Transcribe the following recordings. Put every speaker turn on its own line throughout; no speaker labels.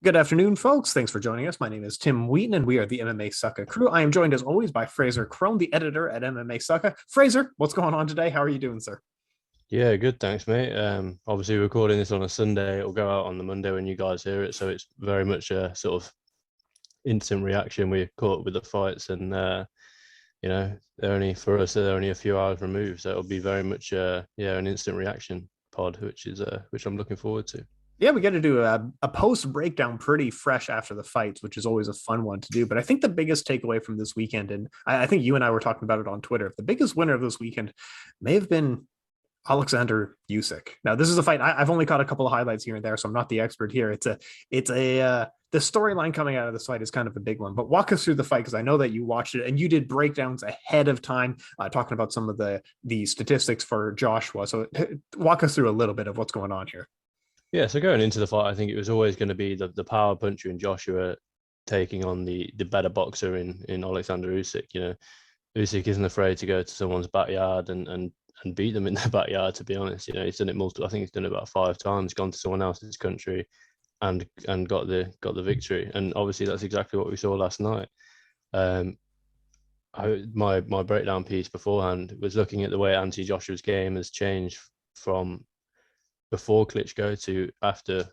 Good afternoon, folks. Thanks for joining us. My name is Tim Wheaton, and we are the MMA Sucka crew. I am joined, as always, by Frazer Crone, the editor at MMA Sucka. Frazer, what's going on today? How are you doing, sir?
Yeah, good. Thanks, mate. Obviously recording this on a Sunday. It'll go out on the Monday when you guys hear it. So it's very much a sort of instant reaction. We're caught up with the fights and, they're only for us, they're only a few hours removed. So it'll be very much, an instant reaction pod, which I'm looking forward to.
Yeah, we got to do a post breakdown pretty fresh after the fights, which is always a fun one to do. But I think the biggest takeaway from this weekend, and I think you and I were talking about it on Twitter, the biggest winner of this weekend may have been Oleksandr Usyk. Now, this is a fight I've only caught a couple of highlights here and there, so I'm not the expert here. The storyline coming out of this fight is kind of a big one. But walk us through the fight, because I know that you watched it and you did breakdowns ahead of time, talking about some of the statistics for Joshua. So walk us through a little bit of what's going on here.
Yeah, so going into the fight, I think it was always going to be the power puncher in Joshua taking on the better boxer in Oleksandr Usyk. You know, Usyk isn't afraid to go to someone's backyard and beat them in their backyard, to be honest. You know, he's done it multiple. I think he's done it about 5 times, gone to someone else's country and got the victory. And obviously that's exactly what we saw last night. My breakdown piece beforehand was looking at the way Anthony Joshua's game has changed from before Klitschko to after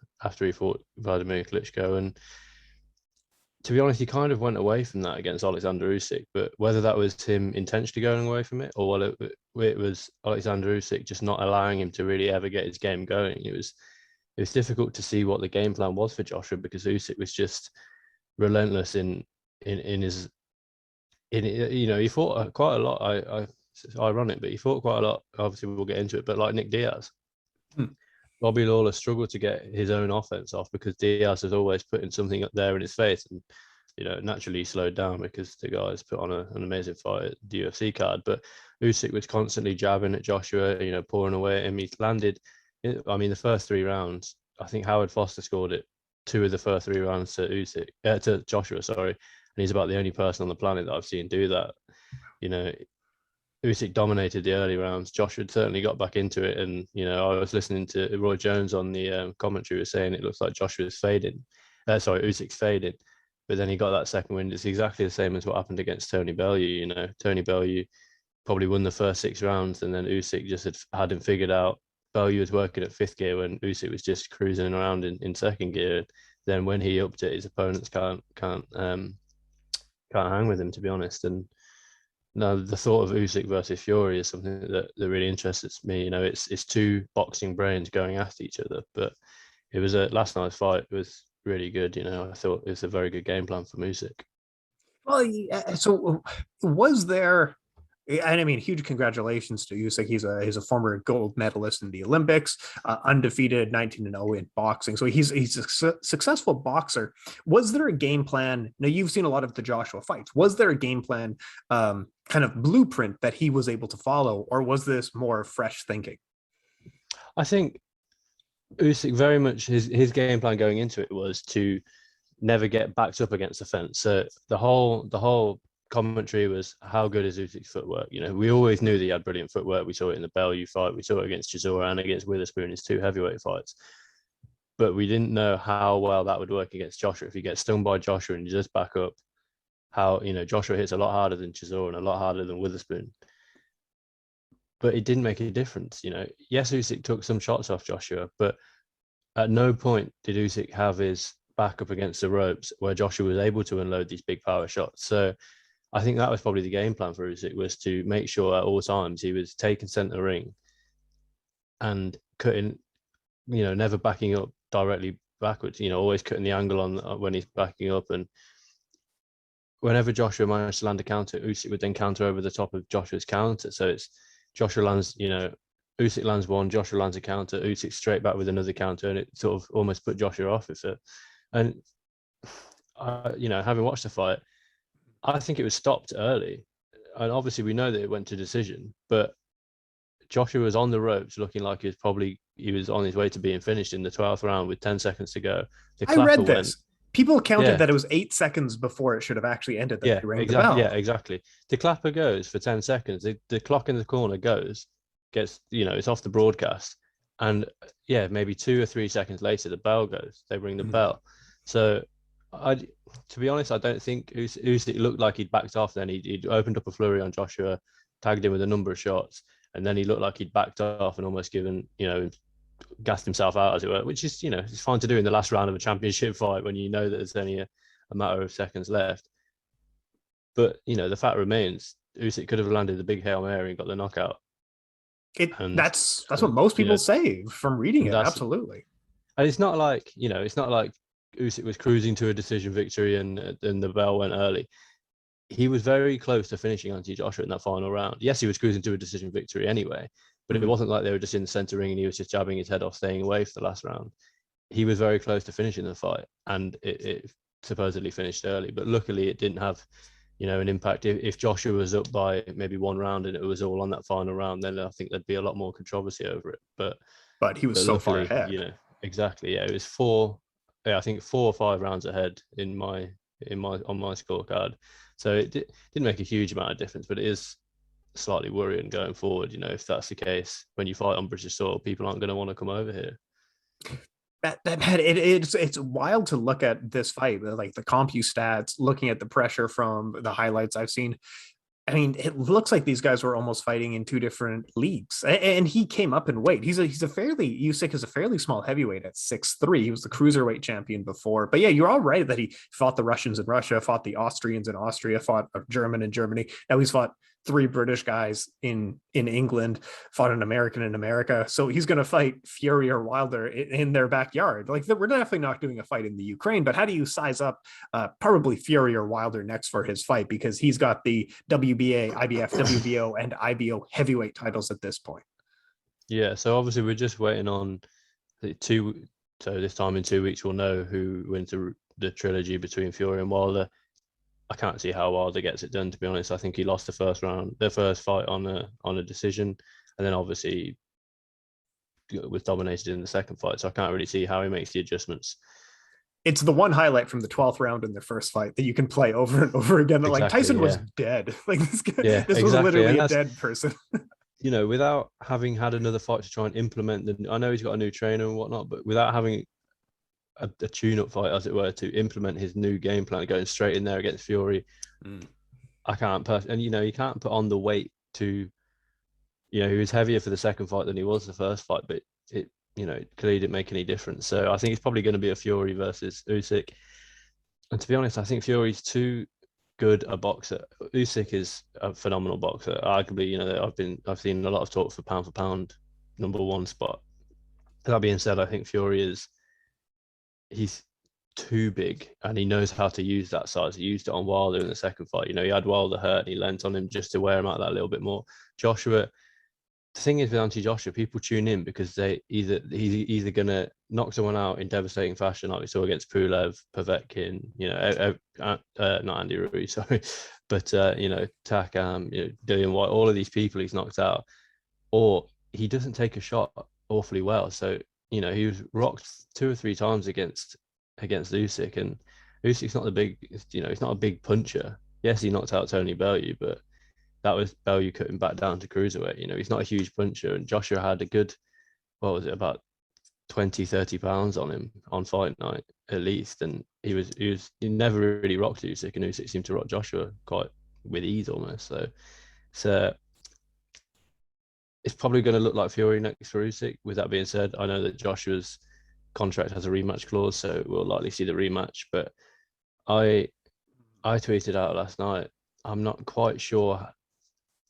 he fought Vladimir Klitschko. And to be honest, he kind of went away from that against Alexander Usyk, but whether that was him intentionally going away from it or whether it was Alexander Usyk just not allowing him to really ever get his game going, it was difficult to see what the game plan was for Joshua, because Usyk was just relentless in his he fought quite a lot. It's ironic, but he fought quite a lot. Obviously, we'll get into it, but like Nick Diaz. Robbie Lawler struggled to get his own offense off because Diaz was always putting something up there in his face, and naturally he slowed down because the guys put on an amazing fight at the UFC card. But Usyk was constantly jabbing at Joshua, pouring away at him. He landed, the first 3 rounds. I think Howard Foster scored it 2 of the first 3 rounds to Joshua, sorry, and he's about the only person on the planet that I've seen do that. Usyk dominated the early rounds. Joshua certainly got back into it, and I was listening to Roy Jones on the commentary was saying it looks like Joshua's fading. Usyk's fading, but then he got that second win. It's exactly the same as what happened against Tony Bellew. Tony Bellew probably won the first 6 rounds, and then Usyk just had him figured out. Bellew was working at 5th gear when Usyk was just cruising around in 2nd gear. Then when he upped it, his opponents can't hang with him, to be honest. And no, the thought of Usyk versus Fury is something that really interests me. It's 2 boxing brains going after each other. But it was last night's fight was really good. I thought it was a very good game plan for Usyk.
Well, so was there? And I mean, huge congratulations to Usyk. He's a former gold medalist in the Olympics, undefeated, 19-0 in boxing. So he's a successful boxer. Was there a game plan? Now, you've seen a lot of the Joshua fights. Was there a game plan, kind of blueprint that he was able to follow, or was this more fresh thinking?
I think Usyk very much his game plan going into it was to never get backed up against the fence. So the whole commentary was, how good is Usyk's footwork? We always knew that he had brilliant footwork. We saw it in the Bellew fight. We saw it against Chisora and against Witherspoon, his 2 heavyweight fights. But we didn't know how well that would work against Joshua. If he gets stung by Joshua and you just back up, how, Joshua hits a lot harder than Chisora and a lot harder than Witherspoon. But it didn't make a difference. Yes, Usyk took some shots off Joshua, but at no point did Usyk have his back up against the ropes where Joshua was able to unload these big power shots. So I think that was probably the game plan for Usyk, was to make sure at all times he was taking center ring and cutting, never backing up directly backwards, always cutting the angle on when he's backing up. And whenever Joshua managed to land a counter, Usyk would then counter over the top of Joshua's counter. So it's Joshua lands, Usyk lands one, Joshua lands a counter, Usyk straight back with another counter, and it sort of almost put Joshua off with it. And, having watched the fight, I think it was stopped early. And obviously we know that it went to decision, but Joshua was on the ropes looking like he was on his way to being finished in the 12th round with 10 seconds to go.
I read this. People counted that it was 8 seconds before it should have actually ended.
Yeah, exactly. Yeah, exactly. The clapper goes for 10 seconds. The clock in the corner gets, it's off the broadcast. And maybe 2 or 3 seconds later, the bell goes. They ring the bell. So, to be honest, I don't think Usyk looked like he'd backed off. Then he'd opened up a flurry on Joshua, tagged him with a number of shots, and then he looked like he'd backed off and almost given, gassed himself out, as it were, which is, it's fine to do in the last round of a championship fight when you know that there's only a matter of seconds left. But, the fact remains, Usyk could have landed the big Hail Mary and got the knockout.
That's what most people say from reading it. Absolutely.
And it's not like Usyk was cruising to a decision victory and the bell went early. He was very close to finishing Anthony Joshua in that final round. Yes, he was cruising to a decision victory anyway, but it wasn't like they were just in the center ring and he was just jabbing his head off, staying away for the last round. He was very close to finishing the fight, and it supposedly finished early. But luckily, it didn't have, an impact. If Joshua was up by maybe one round and it was all on that final round, then I think there'd be a lot more controversy over it. But
he was so far ahead.
Exactly. Yeah, it was 4 or 5 rounds ahead on my scorecard. So it didn't make a huge amount of difference, but it is slightly worrying going forward. If that's the case, when you fight on British soil, people aren't going to want to come over here.
It's wild to look at this fight, like the CompuStats, stats, looking at the pressure from the highlights I've seen. I mean, it looks like these guys were almost fighting in 2 different leagues, and he came up in weight. Usyk is a fairly small heavyweight at 6'3". He was the cruiserweight champion before, but yeah, you're all right that he fought the Russians in Russia, fought the Austrians in Austria, fought a German in Germany. Now he's fought 3 British guys in England, fought an American in America. So he's going to fight Fury or Wilder in their backyard. Like, we're definitely not doing a fight in the Ukraine, but how do you size up probably Fury or Wilder next for his fight? Because he's got the WBA, IBF, WBO, and IBO heavyweight titles at this point.
Yeah. So obviously we're just waiting on so this time in 2 weeks, we'll know who wins the trilogy between Fury and Wilder. I can't see how Wilder gets it done, to be honest. I think he lost the first fight on a decision, and then obviously was dominated in the second fight. So I can't really see how he makes the adjustments.
It's the one highlight from the 12th round in their first fight that you can play over and over again. Exactly, like Tyson was dead. Like this was literally a dead person.
Without having had another fight to try and implement I know he's got a new trainer and whatnot, but without having a tune-up fight, as it were, to implement his new game plan, going straight in there against Fury. I can't and you can't put on the weight to, he was heavier for the second fight than he was the first fight, but it clearly didn't make any difference. So I think it's probably going to be a Fury versus Usyk. And to be honest, I think Fury's too good a boxer. Usyk is a phenomenal boxer. Arguably, I've seen a lot of talk for pound number 1 spot. That being said, I think Fury he's too big and he knows how to use that size. He used it on Wilder in the second fight. He had Wilder hurt and he lent on him just to wear him out that little bit more. Joshua, the thing is with Anti-Joshua, people tune in because he's either going to knock someone out in devastating fashion, like we saw against Pulev, Povetkin, not Andy Ruiz, sorry, but Takam, Dillian White, all of these people he's knocked out, or he doesn't take a shot awfully well. So he was rocked 2 or 3 times against Usyk, and Usyk's not he's not a big puncher. Yes, he knocked out Tony Bellew, but that was Bellew cutting back down to cruiserweight. He's not a huge puncher, and Joshua had a good, about 20-30 pounds on him on fight night at least, and he never really rocked Usyk, and Usyk seemed to rock Joshua quite with ease almost. So it's probably going to look like Fury next for Usyk. With that being said, I know that Joshua's contract has a rematch clause, so we'll likely see the rematch. But I tweeted out last night, I'm not quite sure.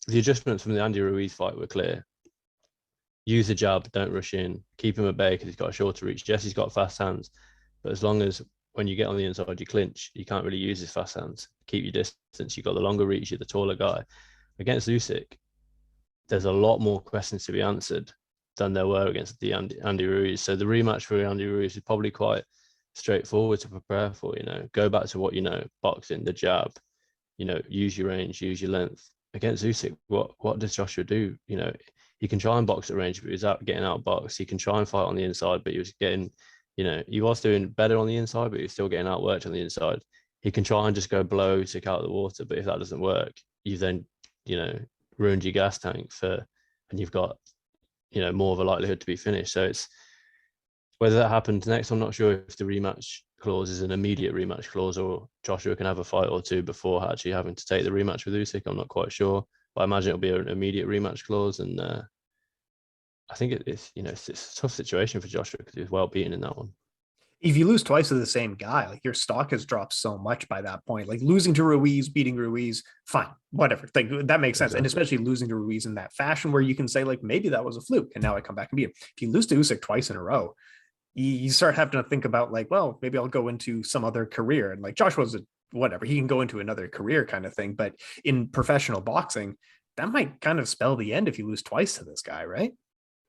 The adjustments from the Andy Ruiz fight were clear. Use the jab, don't rush in, keep him at bay because he's got a shorter reach. Yes, he's got fast hands, but as long as when you get on the inside, you clinch, you can't really use his fast hands. Keep your distance. You've got the longer reach, you're the taller guy. Against Usyk, there's a lot more questions to be answered than there were against the Andy Ruiz. So the rematch for Andy Ruiz is probably quite straightforward to prepare for. Go back to what boxing, the jab. Use your range, use your length. Against Usyk, what does Joshua do? He can try and box at range, but he's getting out boxed. He can try and fight on the inside, but he was getting, he was doing better on the inside, but he was still getting outworked on the inside. He can try and just go blow Usyk out of the water, but if that doesn't work, you've then, ruined your gas tank and you've got, more of a likelihood to be finished. So it's whether that happens next. I'm not sure if the rematch clause is an immediate rematch clause, or Joshua can have a fight or two before actually having to take the rematch with Usyk. I'm not quite sure, but I imagine it'll be an immediate rematch clause. And I think it's a tough situation for Joshua because he was well beaten in that one.
If you lose twice to the same guy, like your stock has dropped so much by that point. Like losing to Ruiz, beating Ruiz, fine, whatever. That makes sense. Exactly. And especially losing to Ruiz in that fashion where you can say, like, maybe that was a fluke and now I come back and beat him. If you lose to Usyk twice in a row, you start having to think about, like, well, maybe I'll go into some other career. And like Joshua's whatever, he can go into another career kind of thing. But in professional boxing, that might kind of spell the end if you lose twice to this guy, right?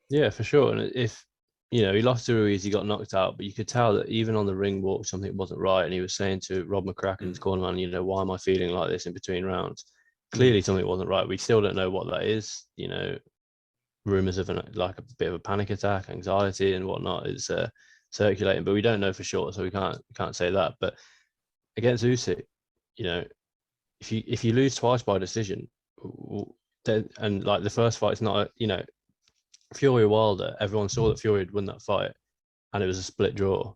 Yeah, for sure. And if he lost to Ruiz, he got knocked out, but you could tell that even on the ring walk, something wasn't right. And he was saying to Rob McCracken's cornerman, why am I feeling like this in between rounds? Clearly something wasn't right. We still don't know what that is. Rumors of a bit of a panic attack, anxiety and whatnot is circulating, but we don't know for sure. So we can't say that. But against Usyk, if you lose twice by decision, and like the first fight's not, Fury Wilder, everyone saw that Fury had won that fight and it was a split draw.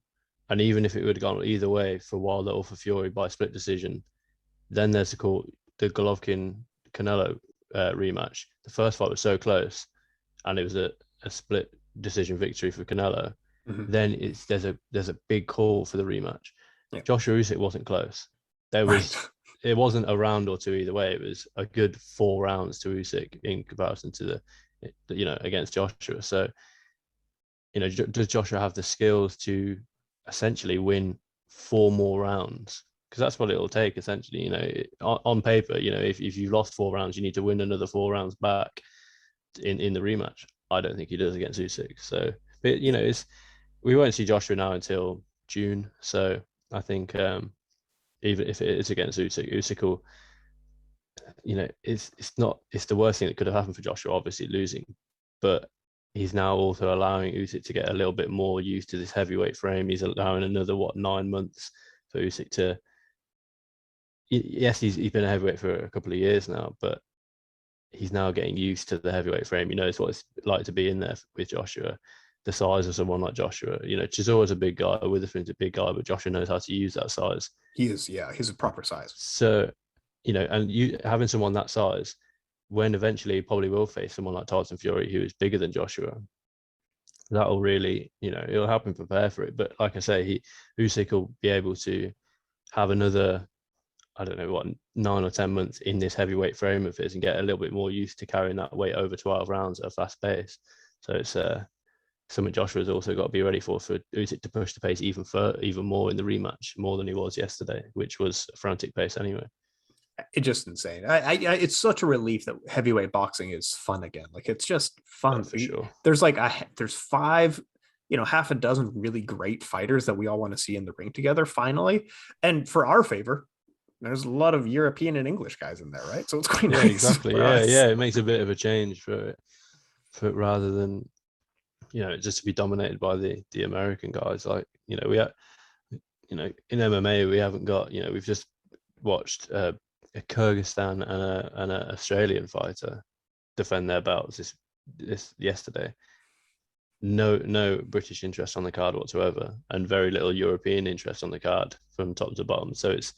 And even if it would have gone either way for Wilder or for Fury by split decision, then there's the Golovkin-Canelo rematch. The first fight was so close and it was a split decision victory for Canelo. Mm-hmm. Then there's a big call for the rematch. Yeah. Joshua Usyk wasn't close. It wasn't a round or two either way. It was a good 4 rounds to Usyk in comparison to against Joshua. So, does Joshua have the skills to essentially win 4 more rounds? Because that's what it'll take, essentially. On paper, if you've lost 4 rounds, you need to win another 4 rounds back in the rematch. I don't think he does against Usyk. So, but we won't see Joshua now until June. So I think even if it is against Usyk will, it's the worst thing that could have happened for Joshua, obviously losing, but he's now also allowing Usyk to get a little bit more used to this heavyweight frame. He's allowing another 9 months for Usyk to. Yes, he's been a heavyweight for a couple of years now, but he's now getting used to the heavyweight frame. He knows what it's like to be in there with Joshua. The size of someone like Joshua, Chisora's a big guy, Witherspoon's a big guy, but Joshua knows how to use that size.
He is, yeah, he's a proper size.
So, and you having someone that size, when eventually he probably will face someone like Tyson Fury, who is bigger than Joshua, that'll really, it'll help him prepare for it. But like I say, Usyk will be able to have another, I don't know what, 9 or 10 months in this heavyweight frame of his and get a little bit more used to carrying that weight over 12 rounds at a fast pace. So it's something Joshua's also got to be ready for Usyk to push the pace even more in the rematch, more than he was yesterday, which was a frantic pace anyway.
It's just insane. It's such a relief that heavyweight boxing is fun again. Like, it's just fun.
For sure.
There's there's 5, half a dozen really great fighters that we all want to see in the ring together finally. And for our favor, there's a lot of European and English guys in there, right? So it's quite nice.
Exactly. Yeah. It makes a bit of a change for rather than, just to be dominated by the American guys. Like, we have, in MMA, we haven't got, we've just watched a Kyrgyzstan and an Australian fighter defend their belts this yesterday. No British interest on the card whatsoever, and very little European interest on the card from top to bottom. So it's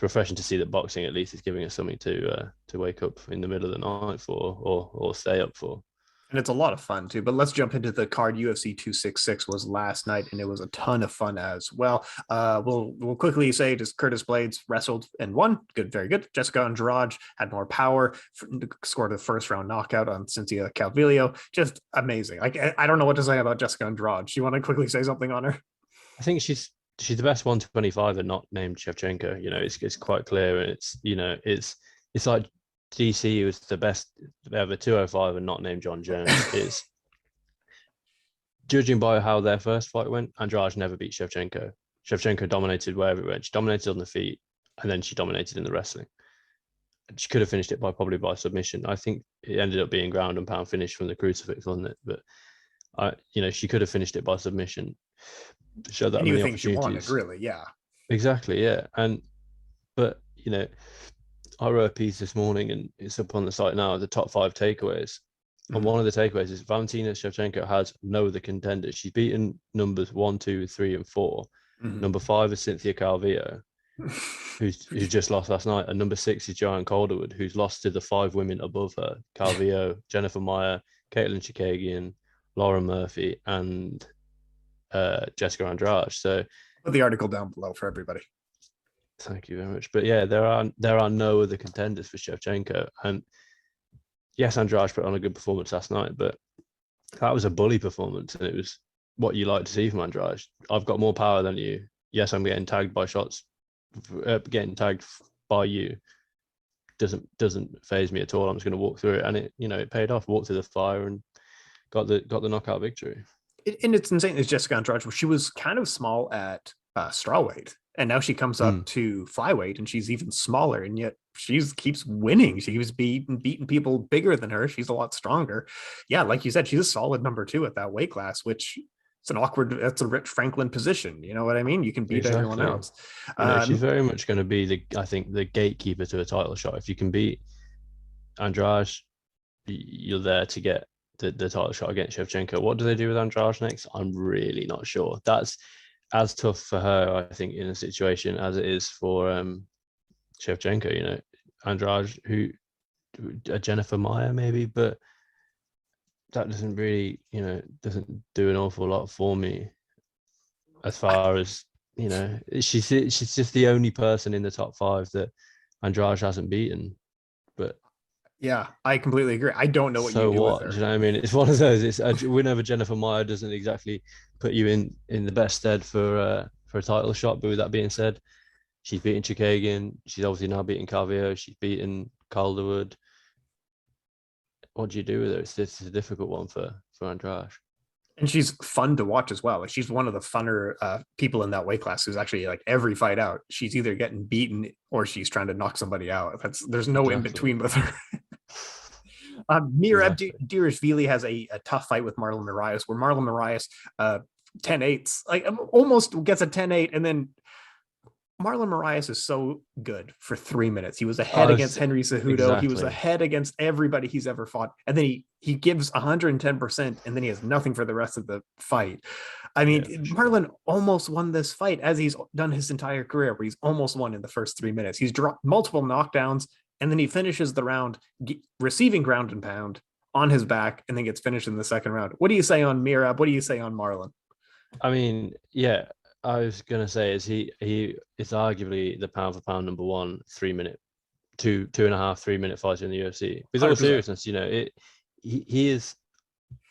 refreshing to see that boxing at least is giving us something to wake up in the middle of the night for or stay up for.
And it's a lot of fun too. But let's jump into the card. UFC 266 was last night, and it was a ton of fun as well. We'll quickly say just Curtis Blades wrestled and won. Good, very good. Jéssica Andrade had more power, scored a first round knockout on Cynthia Calvillo. Just amazing. I don't know what to say about Jéssica Andrade. Do you want to quickly say something on her?
I think she's the best 125 and not named Shevchenko. It's quite clear, and it's like DC was the best ever 205 and not named John Jones. Is judging by how their first fight went, Andrade never beat Shevchenko. Shevchenko dominated wherever it went. She dominated on the feet, and then she dominated in the wrestling. She could have finished it probably by submission. I think it ended up being ground and pound finish from the crucifix, wasn't it? But she could have finished it by submission. Showed that many opportunities. She wanted,
really, yeah.
Exactly, yeah. But I wrote a piece this morning, and it's up on the site now, the top 5 takeaways. Mm-hmm. And one of the takeaways is Valentina Shevchenko has no other contenders. She's beaten numbers 1, 2, 3, and 4. Number 5 is Cynthia Calvillo, who just lost last night. And number 6 is Joanne Calderwood, who's lost to the 5 women above her: Calvillo, Jennifer Maia, Caitlin Chikagian, Laura Murphy, and Jéssica Andrade. So
put the article down below for everybody.
Thank you very much. But yeah, there are no other contenders for Shevchenko. And yes, Andrade put on a good performance last night, but that was a bully performance, and it was what you like to see from Andrade. I've got more power than you. Yes, I'm getting tagged by shots. Getting tagged by you doesn't phase me at all. I'm just going to walk through it, and it paid off. Walked through the fire and got the knockout victory.
And it's insane. It's Jéssica Andrade. She was kind of small at strawweight, and now she comes up to flyweight, and she's even smaller, and yet she keeps winning. She keeps beating people bigger than her. She's a lot stronger. Yeah, like you said, she's a solid number 2 at that weight class, which that's a Rich Franklin position. You know what I mean? You can beat everyone else.
She's very much going to be the gatekeeper to a title shot. If you can beat Andrade, you're there to get the title shot against Shevchenko. What do they do with Andrade next? I'm really not sure. That's as tough for her, I think, in a situation as it is for Shevchenko. Andrade, who Jennifer Maia maybe, but that doesn't really, doesn't do an awful lot for me. As far as she's just the only person in the top 5 that Andrade hasn't beaten. But
yeah, I completely agree. I don't know what you do with her.
Do you know what I mean? It's one of those. It's a win over Jennifer Maia doesn't exactly put you in the best stead for a title shot. But with that being said, she's beaten Chikagian. She's obviously now beating Calvillo. She's beaten Calderwood. What do you do with her? It's a difficult one for Andrade.
And she's fun to watch as well. Like, she's one of the funner people in that weight class who's actually, like, every fight out, she's either getting beaten or she's trying to knock somebody out. There's no in between with her. Merab Dvalishvili has a tough fight with Marlon Moraes, where Marlon Moraes 10-8s, like almost gets a 10-8, and then Marlon Moraes is so good for 3 minutes. He was ahead against Henry Cejudo. Exactly. He was ahead against everybody he's ever fought. And then he gives 110%, and then he has nothing for the rest of the fight. I mean, Marlon almost won this fight, as he's done his entire career, where he's almost won in the first 3 minutes. He's dropped multiple knockdowns, and then he finishes the round receiving ground and pound on his back, and then gets finished in the second round. What do you say on Merab? What do you say on Marlon?
I mean, yeah, I was gonna say he is arguably the pound for pound number 1 3 minute, 2.5 3 minute fighter in the UFC. With all seriousness, he is.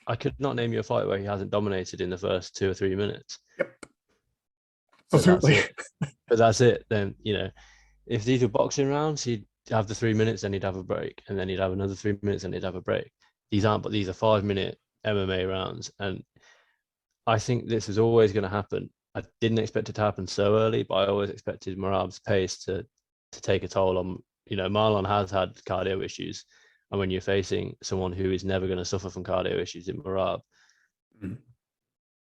I could not name you a fight where he hasn't dominated in the first 2 or 3 minutes.
Yep.
Absolutely. But that's it. Then if these were boxing rounds, he'd have the 3 minutes, then he'd have a break, and then he'd have another 3 minutes, and he'd have a break. These aren't, but these are 5-minute MMA rounds, and I think this is always going to happen. I didn't expect it to happen so early, but I always expected Merab's pace to take a toll on. Marlon has had cardio issues, and when you're facing someone who is never going to suffer from cardio issues in Merab,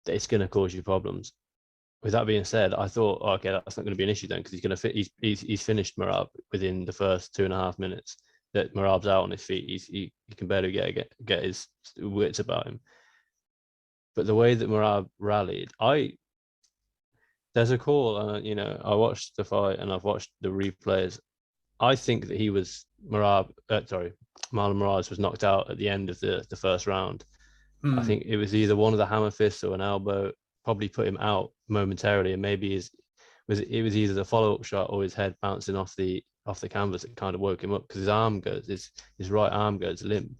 it's going to cause you problems. With that being said, I thought, okay, that's not going to be an issue then, because he's going to he's finished Merab within the first 2.5 minutes. That Merab's out on his feet. He can barely get his wits about him. But the way that Merab rallied, there's a call, I watched the fight and I've watched the replays. I think that Marlon Moraes was knocked out at the end of the first round. I think it was either one of the hammer fists or an elbow, probably put him out momentarily, and maybe it was either the follow-up shot or his head bouncing off the canvas that kind of woke him up, because his right arm goes limp.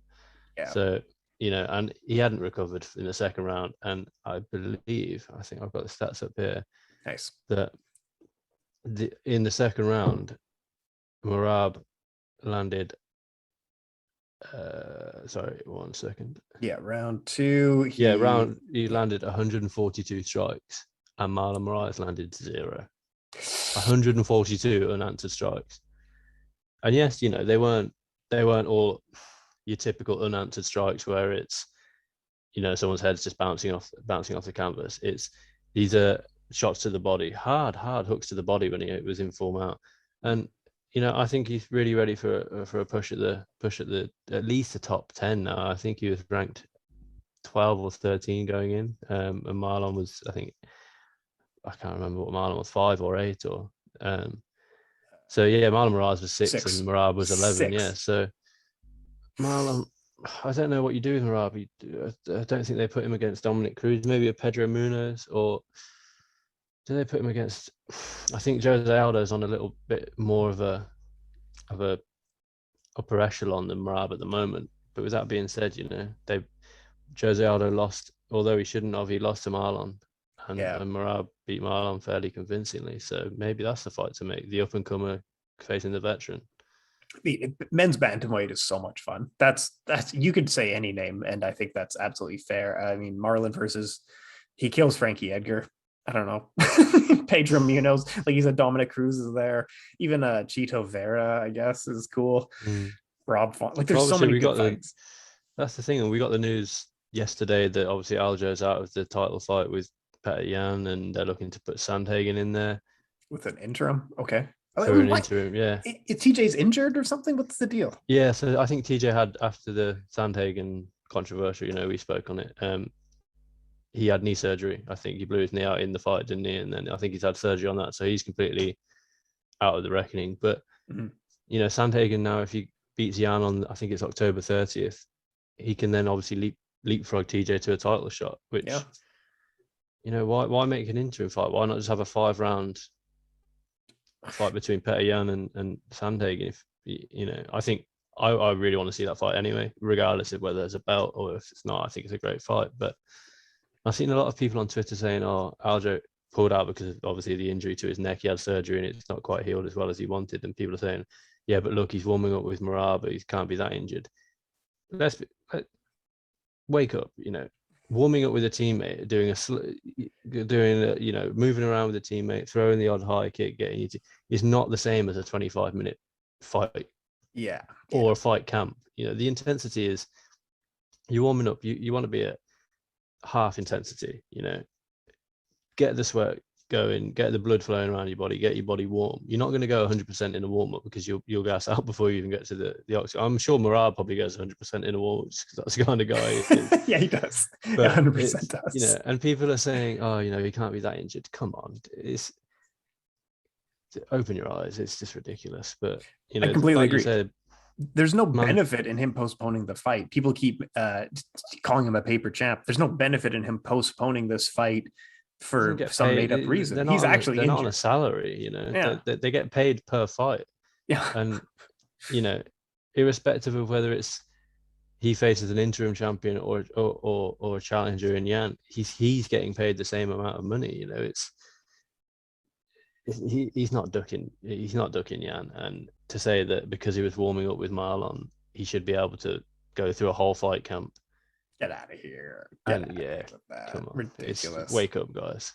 Yeah. So, and he hadn't recovered in the second round, and I think I've got the stats up here.
Nice.
That in the second round, Merab landed. Sorry, 1 second.
Yeah, round 2.
He landed 142 strikes, and Marlon Moraes landed 0. 142 unanswered strikes, and yes, they weren't all your typical unanswered strikes where it's someone's head's just bouncing off the canvas. These are shots to the body, hard hooks to the body when he was in full mount. And I think he's really ready for a push at at least the top 10 now. I think he was ranked 12 or 13 going in, and Marlon was, I think, I can't remember what Marlon was, 5 or 8 or so yeah, Marlon Moraes was 6 and Merab was 11.
6.
Yeah, so Marlon, I don't know what you do with Merab. I don't think they put him against Dominic Cruz, maybe a Pedro Munoz, or do they put him against? I think Jose Aldo's on a little bit more of a upper echelon than Merab at the moment. But with that being said, Jose Aldo lost, although he shouldn't have. He lost to Marlon, and Merab beat Marlon fairly convincingly. So maybe that's the fight to make: the up and comer facing the veteran.
Men's bantamweight is so much fun. That's you could say any name, and I think that's absolutely fair. I mean, Marlon versus he kills Frankie Edgar. I don't know. Pedro Munoz, like he's a Dominic Cruz is there. Even Chito Vera, I guess, is cool. Rob Font. Like there's so many good fights.
That's the thing, and we got the news yesterday that obviously Aljo's out of the title fight with Petr Yan, and they're looking to put Sandhagen in there
with an interim. Okay.
For an interim, yeah.
Is TJ's injured or something? What's the deal?
Yeah, so I think TJ had, after the Sandhagen controversy, we spoke on it. He had knee surgery. I think he blew his knee out in the fight, didn't he? And then I think he's had surgery on that, so he's completely out of the reckoning. But Sandhagen now, if he beats Yan on, I think it's October 30th, he can then obviously leapfrog TJ to a title shot. Which, why make an interim fight? Why not just have a 5-round fight between Petr Yan and Sandhagen? If I think I really want to see that fight anyway, regardless of whether there's a belt or if it's not. I think it's a great fight. But I've seen a lot of people on Twitter saying, "Oh, Aljo pulled out because of obviously the injury to his neck. He had surgery and it's not quite healed as well as he wanted." And people are saying, "Yeah, but look, he's warming up with Merab, but he can't be that injured." Wake up, warming up with a teammate, moving around with a teammate, throwing the odd high kick, is not the same as a 25-minute fight.
Yeah.
Or a fight camp. The intensity is, you're warming up. You want to be at half intensity. Get the sweat going, get the blood flowing around your body, get your body warm. You're not going to go 100% in a warm up because you'll gas out before you even get to the oxygen. I'm sure Merab probably goes 100% in a warm up because that's the kind of guy he is.
Yeah, he does. But 100% does.
And people are saying, "Oh, he can't be that injured." Come on, open your eyes. It's just ridiculous. But
I completely agree. There's no benefit in him postponing the fight. People keep calling him a paper champ. There's no benefit in him postponing this fight for some made-up reason. He's actually
they're not on a salary. They get paid per fight.
Yeah,
and irrespective of whether it's he faces an interim champion or a challenger in Yan, he's getting paid the same amount of money. He's not ducking Yan, and to say that because he was warming up with Marlon, he should be able to go through a whole fight camp.
Get out of here.
Come on.
Ridiculous.
Wake up, guys.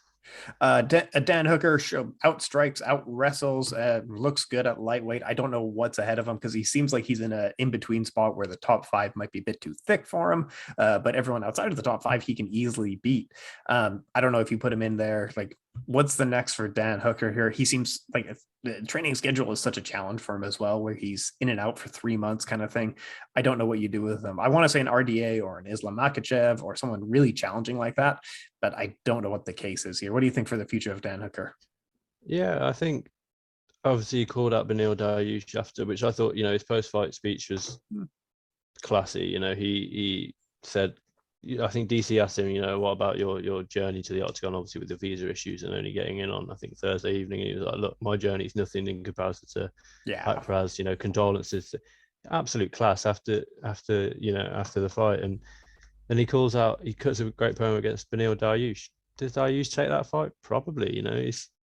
Dan Hooker out strikes, out wrestles, looks good at lightweight. I don't know what's ahead of him because he seems like he's in an in-between spot where the top 5 might be a bit too thick for him, but everyone outside of the top 5 he can easily beat. I don't know if you put him in there. Like, what's the next for Dan Hooker here? He seems like the training schedule is such a challenge for him as well, where he's in and out for 3 months kind of thing. I don't know what you do with him. I want to say an RDA or an Islam Makhachev or someone really challenging like that, but I don't know what the case is here. What do you think for the future of Dan Hooker?
Yeah, I think obviously he called out Beneil Dariush after, which I thought, his post-fight speech was classy. He said, I think DC asked him, what about your journey to the octagon, obviously with the visa issues and only getting in on, I think, Thursday evening. And he was like, look, my journey is nothing in comparison to Raz, condolences. Absolute class after the fight. And then he cuts a great promo against Beneil Dariush. Does Dariush take that fight? Probably.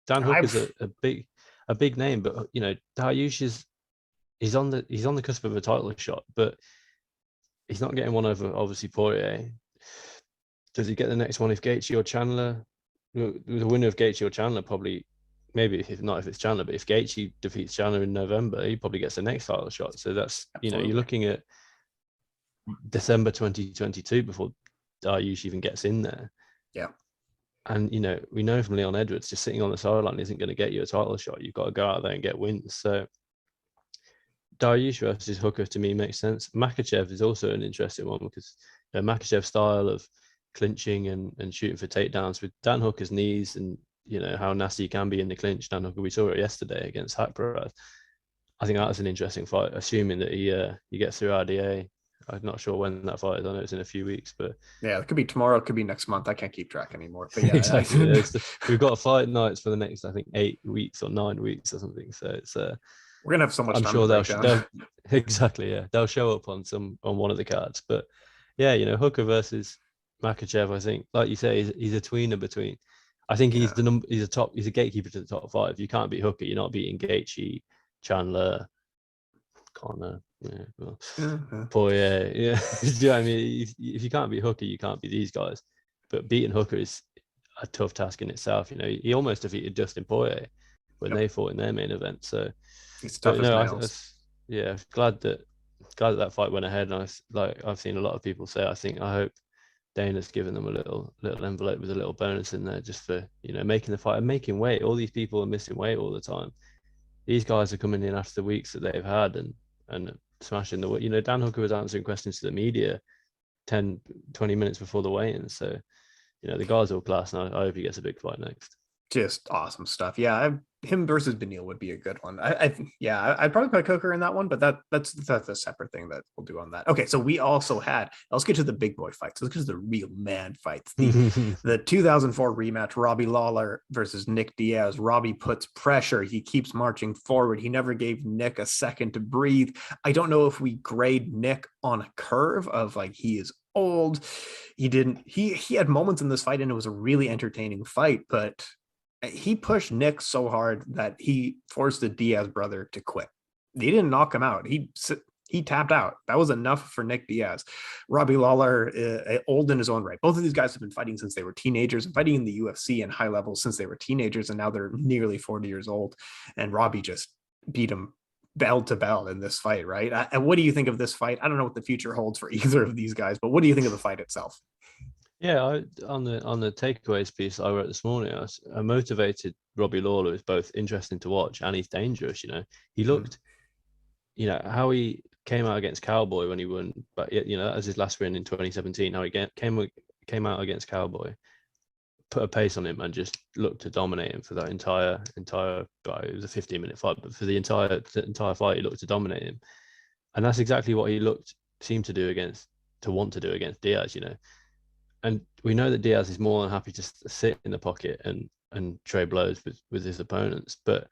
Dan Hooker's a big name, but Dariush he's on the cusp of a title shot, but he's not getting one over obviously Poirier. Does he get the next one if Gaethje or Chandler? The winner of Gaethje or Chandler probably, maybe if it's Chandler, but if Gaethje defeats Chandler in November, he probably gets the next title shot. So that's
Absolutely.
You're looking at December 2022 before Dariush even gets in there.
Yeah.
And we know from Leon Edwards, just sitting on the sideline isn't going to get you a title shot. You've got to go out there and get wins. So Dariush versus Hooker to me makes sense. Makhachev is also an interesting one because Makhachev's style of clinching and shooting for takedowns with Dan Hooker's knees and how nasty he can be in the clinch. Dan Hooker, we saw it yesterday against Haqparast. I think that's an interesting fight, assuming that he gets through RDA. I'm not sure when that fight is. I know it's in a few weeks, but
yeah, it could be tomorrow, it could be next month. I can't keep track anymore. But yeah,
exactly. We've got fight nights for the next, I think, 8 weeks or 9 weeks or something. So it's
we're gonna have so much
I'm
time
sure
to break down.
exactly, yeah, they'll show up on one of the cards. But yeah, Hooker versus Makhachev, I think, like you say, he's a tweener between. I think he's he's a gatekeeper to the top 5. You can't beat Hooker, you're not beating Gaethje, Chandler, Connor, Poirier. Yeah, do you know what I mean? If you can't beat Hooker, you can't beat these guys. But beating Hooker is a tough task in itself. He almost defeated Dustin Poirier when they fought in their main event. So,
it's tough as nails.
Yeah, glad that fight went ahead. And I've seen a lot of people say, I hope Dana's given them a little envelope with a little bonus in there just for making the fight and making weight. All these people are missing weight all the time. These guys are coming in after the weeks that they've had and smashing the weight. Dan Hooker was answering questions to the media 10-20 minutes before the weigh-in. So the guy's all class, and I hope he gets a big fight next.
Just awesome stuff. Yeah, him versus Beneil would be a good one. I'd probably put Coker in that one, but that's a separate thing that we'll do on that. Okay, so we also had. Let's get to the big boy fights. Let's get to the real man fights. The 2004 rematch: Robbie Lawler versus Nick Diaz. Robbie puts pressure. He keeps marching forward. He never gave Nick a second to breathe. I don't know if we grade Nick on a curve of like he is old. He didn't. He had moments in this fight, and it was a really entertaining fight, but he pushed Nick so hard that he forced the Diaz brother to quit. He didn't knock him out. He tapped out. That was enough for Nick Diaz. Robbie Lawler, old in his own right. Both of these guys have been fighting since they were teenagers and fighting in the UFC and high levels since they were teenagers, and now they're nearly 40 years old. And Robbie just beat him bell to bell in this fight, right? And what do you think of this fight? I don't know what the future holds for either of these guys, but what do you think of the fight itself?
Yeah, on the takeaways piece I wrote this morning, I motivated Robbie Lawler is both interesting to watch and he's dangerous. He looked, how he came out against Cowboy when he won, but that was his last win in 2017. How he came out against Cowboy, put a pace on him, and just looked to dominate him for that entire. It was a 15-minute fight, but for the entire fight, he looked to dominate him, and that's exactly what he seemed to want to do against Diaz. And we know that Diaz is more than happy to sit in the pocket and trade blows with his opponents. But,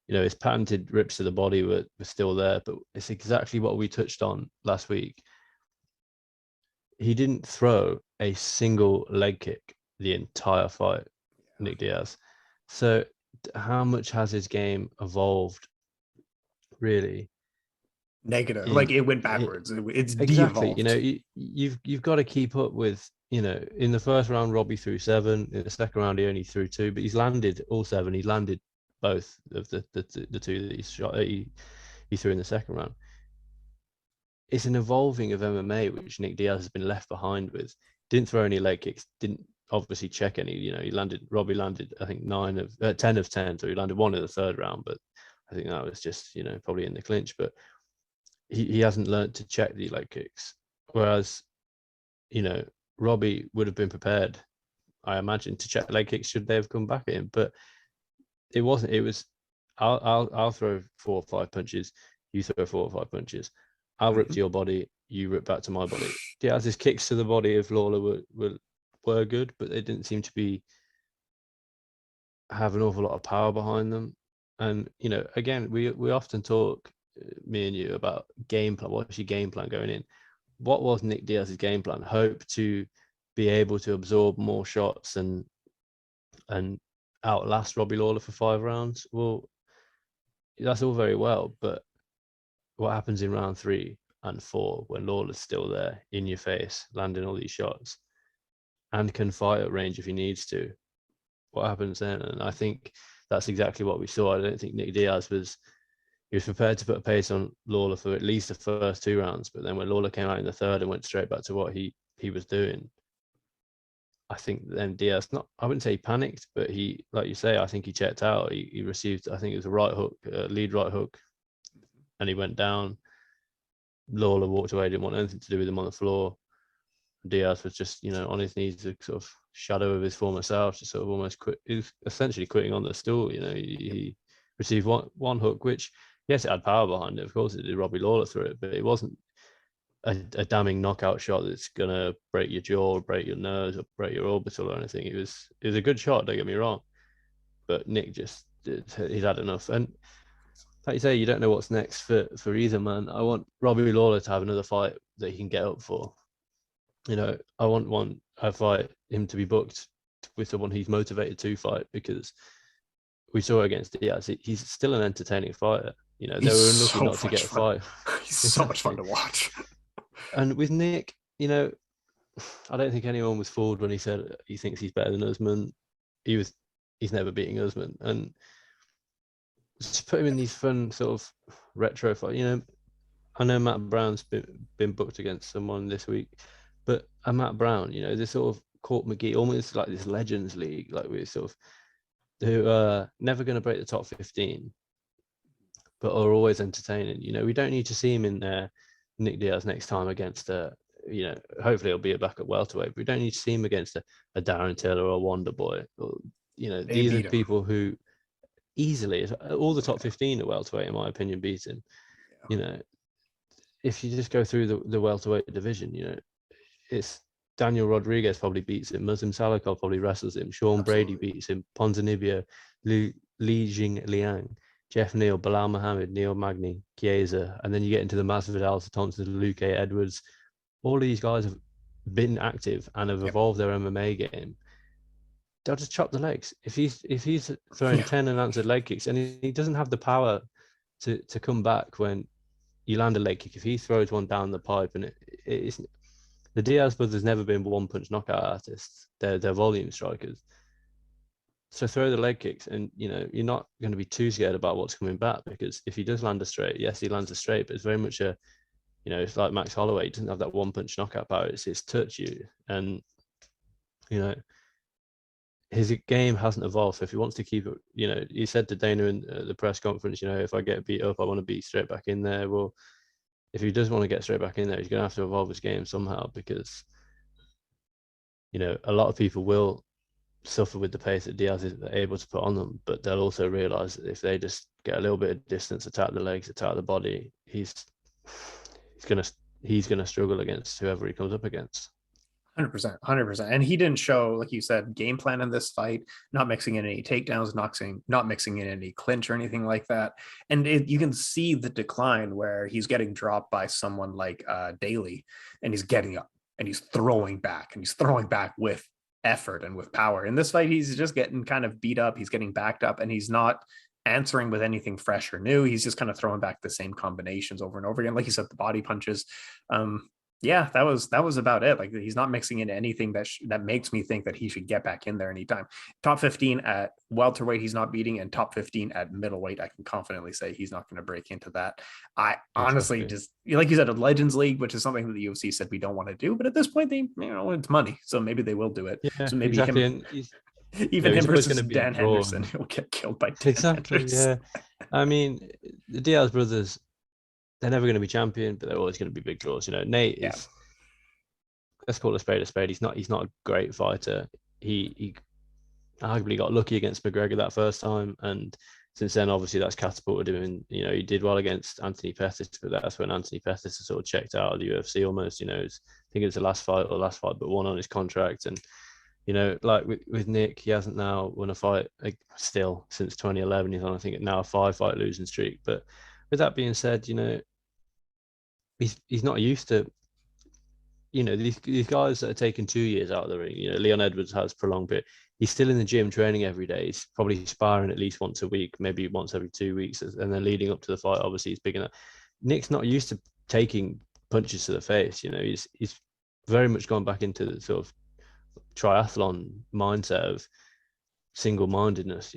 his patented rips to the body were still there. But it's exactly what we touched on last week. He didn't throw a single leg kick the entire fight, Nick Diaz. So how much has his game evolved, really?
Negative. Like it went backwards. It's
exactly.
de-evolved.
You've got to keep up with. In the first round, Robbie threw 7. In the second round, he only threw 2, but he's landed all 7. He's landed both of the 2 that he shot. He threw in the second round. It's an evolving of MMA, which Nick Diaz has been left behind with. Didn't throw any leg kicks. Didn't obviously check any. Robbie landed, I think 10 of 10. So he landed 1 in the third round, but I think that was just probably in the clinch. But he hasn't learned to check the leg kicks, whereas Robbie would have been prepared, I imagine, to check leg kicks should they have come back at him. But it wasn't. It was, I'll throw 4 or 5 punches, you throw 4 or 5 punches. I'll rip to your body, you rip back to my body. Diaz's kicks to the body of Lawler were good, but they didn't seem to have an awful lot of power behind them. And again, we often talk, me and you, about game plan. What's your game plan going in? What was Nick Diaz's game plan? Hope to be able to absorb more shots and outlast Robbie Lawler for 5 rounds. Well, that's all very well, but what happens in round 3 and 4 when Lawler's still there in your face, landing all these shots, and can fight at range if he needs to? What happens then? And I think that's exactly what we saw. I don't think Nick Diaz was prepared to put a pace on Lawler for at least the first 2 rounds, but then when Lawler came out in the third and went straight back to what he was doing, I think then Diaz, I wouldn't say he panicked, but he, like you say, I think he checked out. He received, I think it was a right hook, lead right hook, and he went down. Lawler walked away, didn't want anything to do with him on the floor. Diaz was just, on his knees to sort of shadow of his former self, just sort of almost quit. He was essentially quitting on the stool. He received one hook, which, yes, it had power behind it. Of course, it did Robbie Lawler through it, but it wasn't a damning knockout shot that's gonna break your jaw, or break your nose, or break your orbital or anything. It was a good shot. Don't get me wrong, but Nick he's had enough. And like you say, you don't know what's next for either man. I want Robbie Lawler to have another fight that he can get up for. I want a fight him to be booked with someone he's motivated to fight, because we saw against Diaz, he's still an entertaining fighter. They were unlucky not to get a fight.
He's so much fun to watch.
And with Nick, I don't think anyone was fooled when he said he thinks he's better than Usman. He's never beating Usman, and just put him in these fun sort of retro fights. I know Matt Brown's been booked against someone this week, but Matt Brown, this sort of Court McGee, almost like this Legends League, like we're sort of who are never going to break the top 15, but are always entertaining. We don't need to see him in there. Nick Diaz next time against hopefully it'll be a back at welterweight, but we don't need to see him against a Darren Taylor or a Wonder Boy. Or, these are people who easily, all the top 15 at welterweight, in my opinion, beat him. Yeah. If you just go through the welterweight division, it's Daniel Rodriguez probably beats him. Muslim Salikov probably wrestles him. Sean Brady beats him. Ponzinibbio, Li Jingliang, Jeff Neal, Bilal Muhammad, Neil Magny, Chiesa, and then you get into the Masvidal, Thompson, Luke Edwards. All of these guys have been active and have evolved their MMA game. They'll just chop the legs. If he's throwing 10 unanswered leg kicks, and he doesn't have the power to come back when you land a leg kick, if he throws one down the pipe, and it's the Diaz brothers never been one punch knockout artists. They're volume strikers. So throw the leg kicks, and you're not going to be too scared about what's coming back, because if he does land a straight, yes, he lands a straight, but it's very much it's like Max Holloway. He doesn't have that one punch knockout power. It's his touch you, and his game hasn't evolved. So if he wants to keep it, he said to Dana in the press conference, if I get beat up, I want to be straight back in there. Well, if he does want to get straight back in there, he's going to have to evolve his game somehow, because a lot of people will suffer with the pace that Diaz is able to put on them, but they'll also realize that if they just get a little bit of distance, attack the legs, attack the body, he's gonna struggle against whoever he comes up against.
100%. And he didn't show, like you said, game plan in this fight, not mixing in any takedowns, not mixing in any clinch or anything like that. And you can see the decline where he's getting dropped by someone like Daly, and he's getting up and he's throwing back, and he's throwing back with effort and with power. In this fight, he's just getting kind of beat up, he's getting backed up, and he's not answering with anything fresh or new. He's just kind of throwing back the same combinations over and over again. Like you said, the body punches. That was about it. Like, he's not mixing in anything that makes me think that he should get back in there anytime. Top 15 at welterweight, he's not beating, and top 15 at middleweight, I can confidently say he's not going to break into that. I honestly just, like you said, a Legends League, which is something that the UFC said we don't want to do, but at this point, it's money, so maybe they will do it.
Yeah,
so maybe
exactly.
him versus Dan Henderson, he'll get killed by Dan Henderson.
Yeah, I mean, the Diaz brothers, they're never going to be champion, but they're always going to be big draws. Nate is, let's call a spade a spade. He's not a great fighter. He arguably got lucky against McGregor that first time, and since then, obviously, that's catapulted him. And he did well against Anthony Pettis, but that's when Anthony Pettis has sort of checked out of the UFC almost. I think it's the last fight but one on his contract. And like with Nick, he hasn't now won a fight still since 2011. He's on, I think, now a 5-fight losing streak. But with that being said, he's not used to, these guys that are taking 2 years out of the ring. Leon Edwards has prolonged it. He's still in the gym training every day. He's probably sparring at least once a week, maybe once every 2 weeks. And then leading up to the fight, obviously, he's big enough. Nick's not used to taking punches to the face. He's very much gone back into the sort of triathlon mindset of single-mindedness.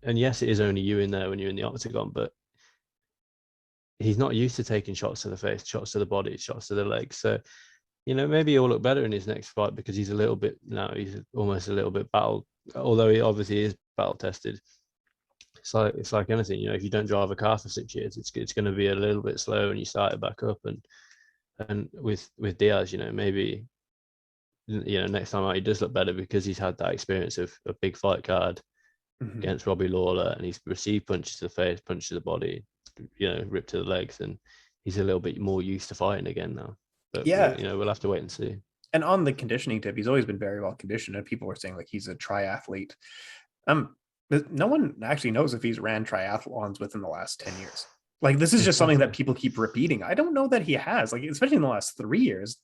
And yes, it is only you in there when you're in the octagon, but he's not used to taking shots to the face, shots to the body, shots to the legs. So, maybe he'll look better in his next fight, because he's he's almost a little bit battle, although he obviously is battle tested. It's like anything, if you don't drive a car for 6 years, it's going to be a little bit slow and you start it back up. And with Diaz, maybe next time out he does look better because he's had that experience of a big fight card against Robbie Lawler, and he's received punches to the face, punches to the body, ripped to the legs, and he's a little bit more used to fighting again now. But we'll have to wait and see.
And on the conditioning tip, he's always been very well conditioned, and people were saying like he's a triathlete. No one actually knows if he's ran triathlons within the last 10 years. Like, this is just something that people keep repeating. I don't know that he has, like, especially in the last 3 years.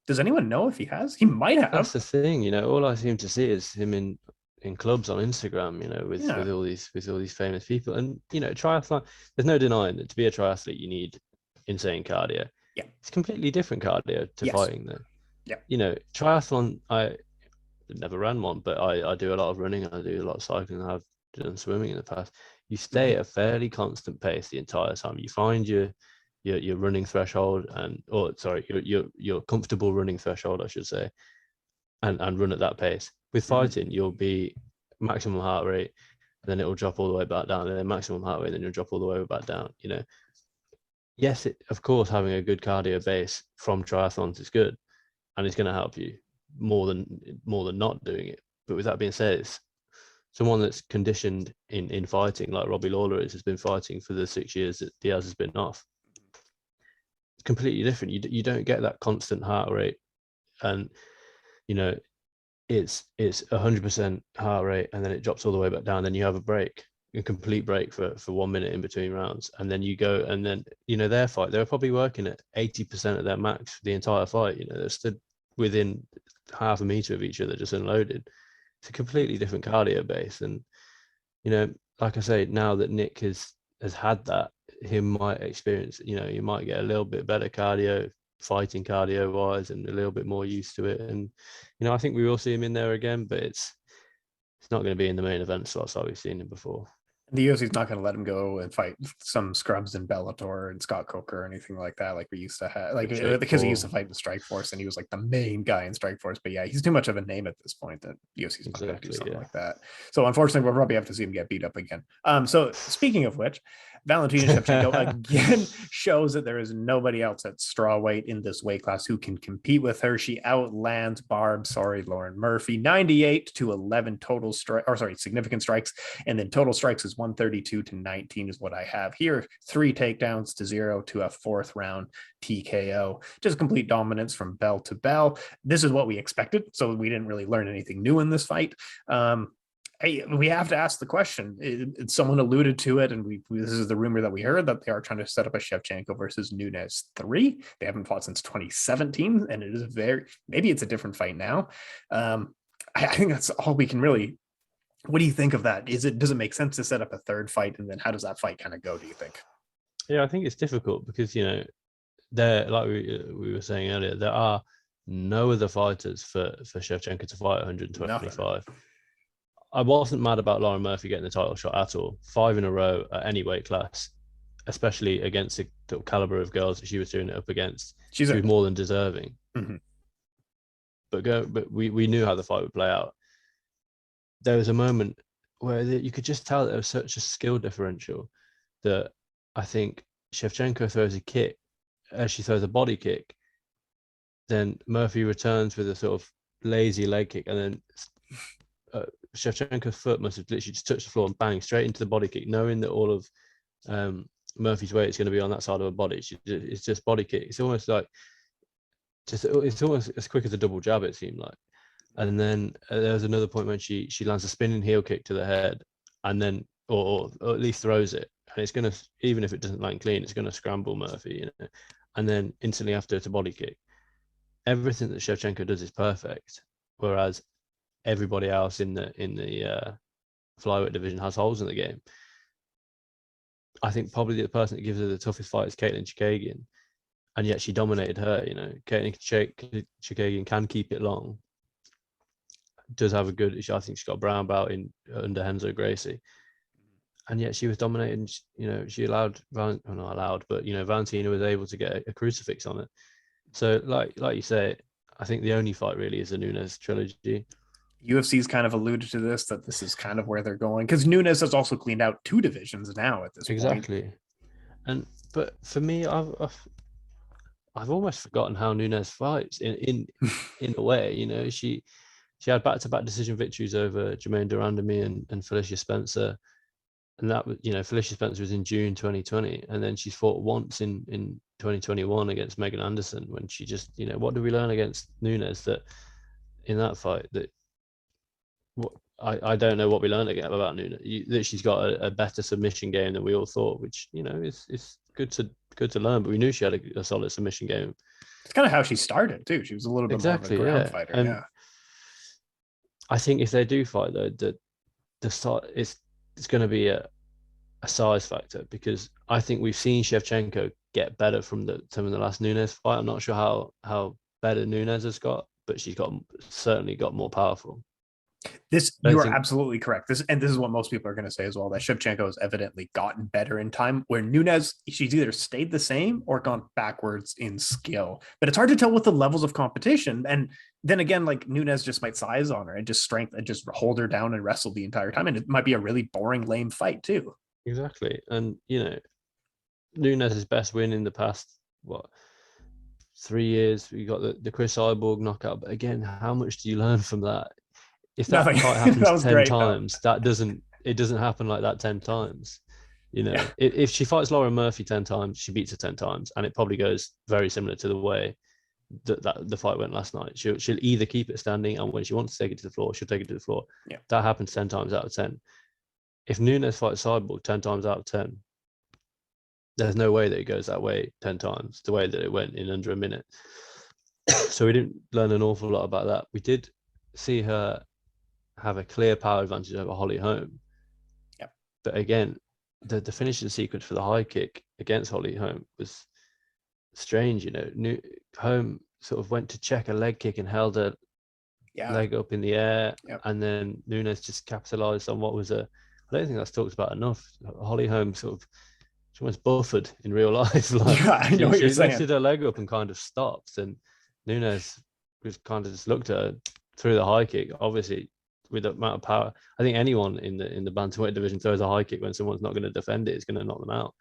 Does anyone know if he has? He might have.
That's the thing, all I seem to see is him in clubs on Instagram, with all these famous people. And triathlon, there's no denying that to be a triathlete you need insane cardio.
Yeah,
it's completely different cardio to fighting though.
Yeah,
triathlon, I never ran one, but I do a lot of running, I do a lot of cycling, I've done swimming in the past. You stay at a fairly constant pace the entire time. You find your running threshold your comfortable running threshold, I should say, and run at that pace. With fighting, you'll be maximum heart rate, and then it will drop all the way back down, and then maximum heart rate, and then you'll drop all the way back down. Yes, of course, having a good cardio base from triathlons is good, and it's going to help you more than not doing it. But with that being said, it's someone that's conditioned in fighting, like Robbie Lawler has been fighting for the 6 years that Diaz has been off. It's completely different. You don't get that constant heart rate, and it's 100% heart rate, and then it drops all the way back down. Then you have a complete break for 1 minute in between rounds, and then you go, and then their fight, they're probably working at 80% of their max for the entire fight. They're stood within half a meter of each other, just unloaded. It's a completely different cardio base, and like I say, now that Nick has had that, he might experience, you might get a little bit better cardio, fighting cardio wise, and a little bit more used to it. And I think we will see him in there again, but it's not going to be in the main event slots like we've seen him before.
The UFC's not going to let him go and fight some scrubs in Bellator and Scott Coker or anything like that, like we used to have, like, because he used to fight in Strikeforce and he was like the main guy in Strikeforce. But yeah, he's too much of a name at this point that UFC's not going to do something like that. So unfortunately, we'll probably have to see him get beat up again. So speaking of which, Valentina Shevchenko again shows that there is nobody else at strawweight in this weight class who can compete with her. She outlands Lauren Murphy, 98-11 total significant strikes, and then total strikes is 132-19 is what I have here. 3 takedowns to 0 to a 4th round TKO. Just complete dominance from bell to bell. This is what we expected, so we didn't really learn anything new in this fight. We have to ask the question. Someone alluded to it, and this is the rumor that we heard, that they are trying to set up a Shevchenko versus Nunes 3. They haven't fought since 2017, and it is maybe it's a different fight now. I think that's all we can really. What do you think of that? Does it make sense to set up a 3rd fight, and then how does that fight kind of go, do you think?
Yeah, I think it's difficult because there, like we were saying earlier, there are no other fighters for Shevchenko to fight 125. Nothing. I wasn't mad about Lauren Murphy getting the title shot at all. 5 in a row at any weight class, especially against the caliber of girls that she was doing it up against. She was more than deserving. Mm-hmm. But we knew how the fight would play out. There was a moment where you could just tell there was such a skill differential that I think Shevchenko throws a kick, as she throws a body kick, then Murphy returns with a sort of lazy leg kick, and then Shevchenko's foot must have literally just touched the floor and bang straight into the body kick, knowing that all of Murphy's weight is going to be on that side of her body. It's just body kick. It's almost as quick as a double jab, it seemed like. And then there was another point when she lands a spinning heel kick to the head, and then or at least throws it, and it's going to, even if it doesn't land clean, it's going to scramble Murphy, and then instantly after it's a body kick. Everything that Shevchenko does is perfect, whereas everybody else in the flyweight division has holes in the game. I think probably the person that gives her the toughest fight is Caitlin Chikagian, and yet she dominated her. Caitlin Chikagian can keep it long. Does have a good. I think she's got a brown belt under Renzo Gracie, and yet she was dominating. She allowed Valentina was able to get a crucifix on it. So like you say, I think the only fight really is the Nunes trilogy.
UFC's kind of alluded to that this is kind of where they're going, because Nunes has also cleaned out 2 divisions now at this point.
Exactly. But for me, I I've almost forgotten how Nunes fights in a way. You know, she had back-to-back decision victories over Jermaine Durandamy and Felicia Spencer, and that was, you know, Felicia Spencer was in June 2020, and then she's fought once in 2021 against Megan Anderson, when she just, you know, what did we learn against Nunes that in that fight that I don't know what we learned again about Nunes, that she's got a better submission game than we all thought, which, you know, is good to learn, but we knew she had a solid submission game.
It's kind of how she started too. She was a little bit more of a ground fighter. Yeah.
I think if they do fight though, the start it's going to be a size factor, because I think we've seen Shevchenko get better from some of the last Nunes fight. I'm not sure how better Nunes has got, but she's certainly got more powerful.
You are absolutely correct. This is what most people are going to say as well, that Shevchenko has evidently gotten better in time, where Nunes, she's either stayed the same or gone backwards in skill. But it's hard to tell with the levels of competition. And then again, like, Nunes just might size on her and just strength and just hold her down and wrestle the entire time. And it might be a really boring, lame fight too.
Exactly. And, you know, Nunes' best win in the past, 3 years, we got the Chris Cyborg knockout. But again, how much do you learn from that? If that fight happens 10 times, it doesn't happen like that 10 times. You know, if she fights Lauren Murphy 10 times, she beats her 10 times, and it probably goes very similar to the way that the fight went last night. She'll either keep it standing, and when she wants to take it to the floor, she'll take it to the floor.
Yeah.
That happens 10 times out of 10. If Nunes fights Cyborg 10 times out of 10, there's no way that it goes that way 10 times, the way that it went in under a minute. So we didn't learn an awful lot about that. We did see her have a clear power advantage over Holly Holm.
Yep.
But again, the finishing sequence for the high kick against Holly Holm was strange. You know, Holm sort of went to check a leg kick and held her leg up in the air, and then Nunes just capitalized on what was I don't think that's talked about enough. Holly Holm she almost buffered in real life. Like,
I know what you're saying.
She lifted her leg up and kind of stopped, and Nunes just kind of just looked at her through the high kick. Obviously, with the amount of power, I think anyone in the bantamweight division throws a high kick when someone's not going to defend it, it's going to knock them out.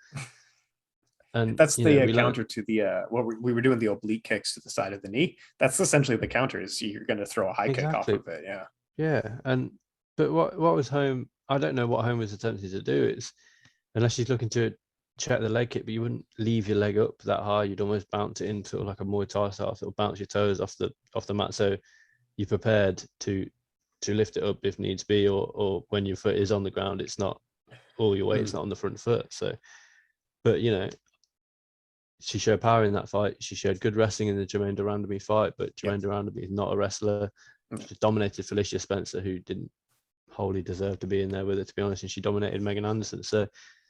And
that's the counter to the what we were doing, the oblique kicks to the side of the knee. That's essentially the counter, is you're going to throw a high kick off of it.
But what was Holm? I don't know what Holm was attempting to do. Is unless she's looking to check the leg kick, but you wouldn't leave your leg up that high. You'd almost bounce it in sort of like a Muay Thai style, sort of bounce your toes off the mat, so you're prepared to lift it up if needs be, or when your foot is on the ground, it's not all your weight, it's not on the front foot. So, but you know, she showed power in that fight. She showed good wrestling in the Jermaine Durandamy fight, but Jermaine Durandamy is not a wrestler. She dominated Felicia Spencer, who didn't wholly deserve to be in there with her, to be honest, and she dominated Megan Anderson. So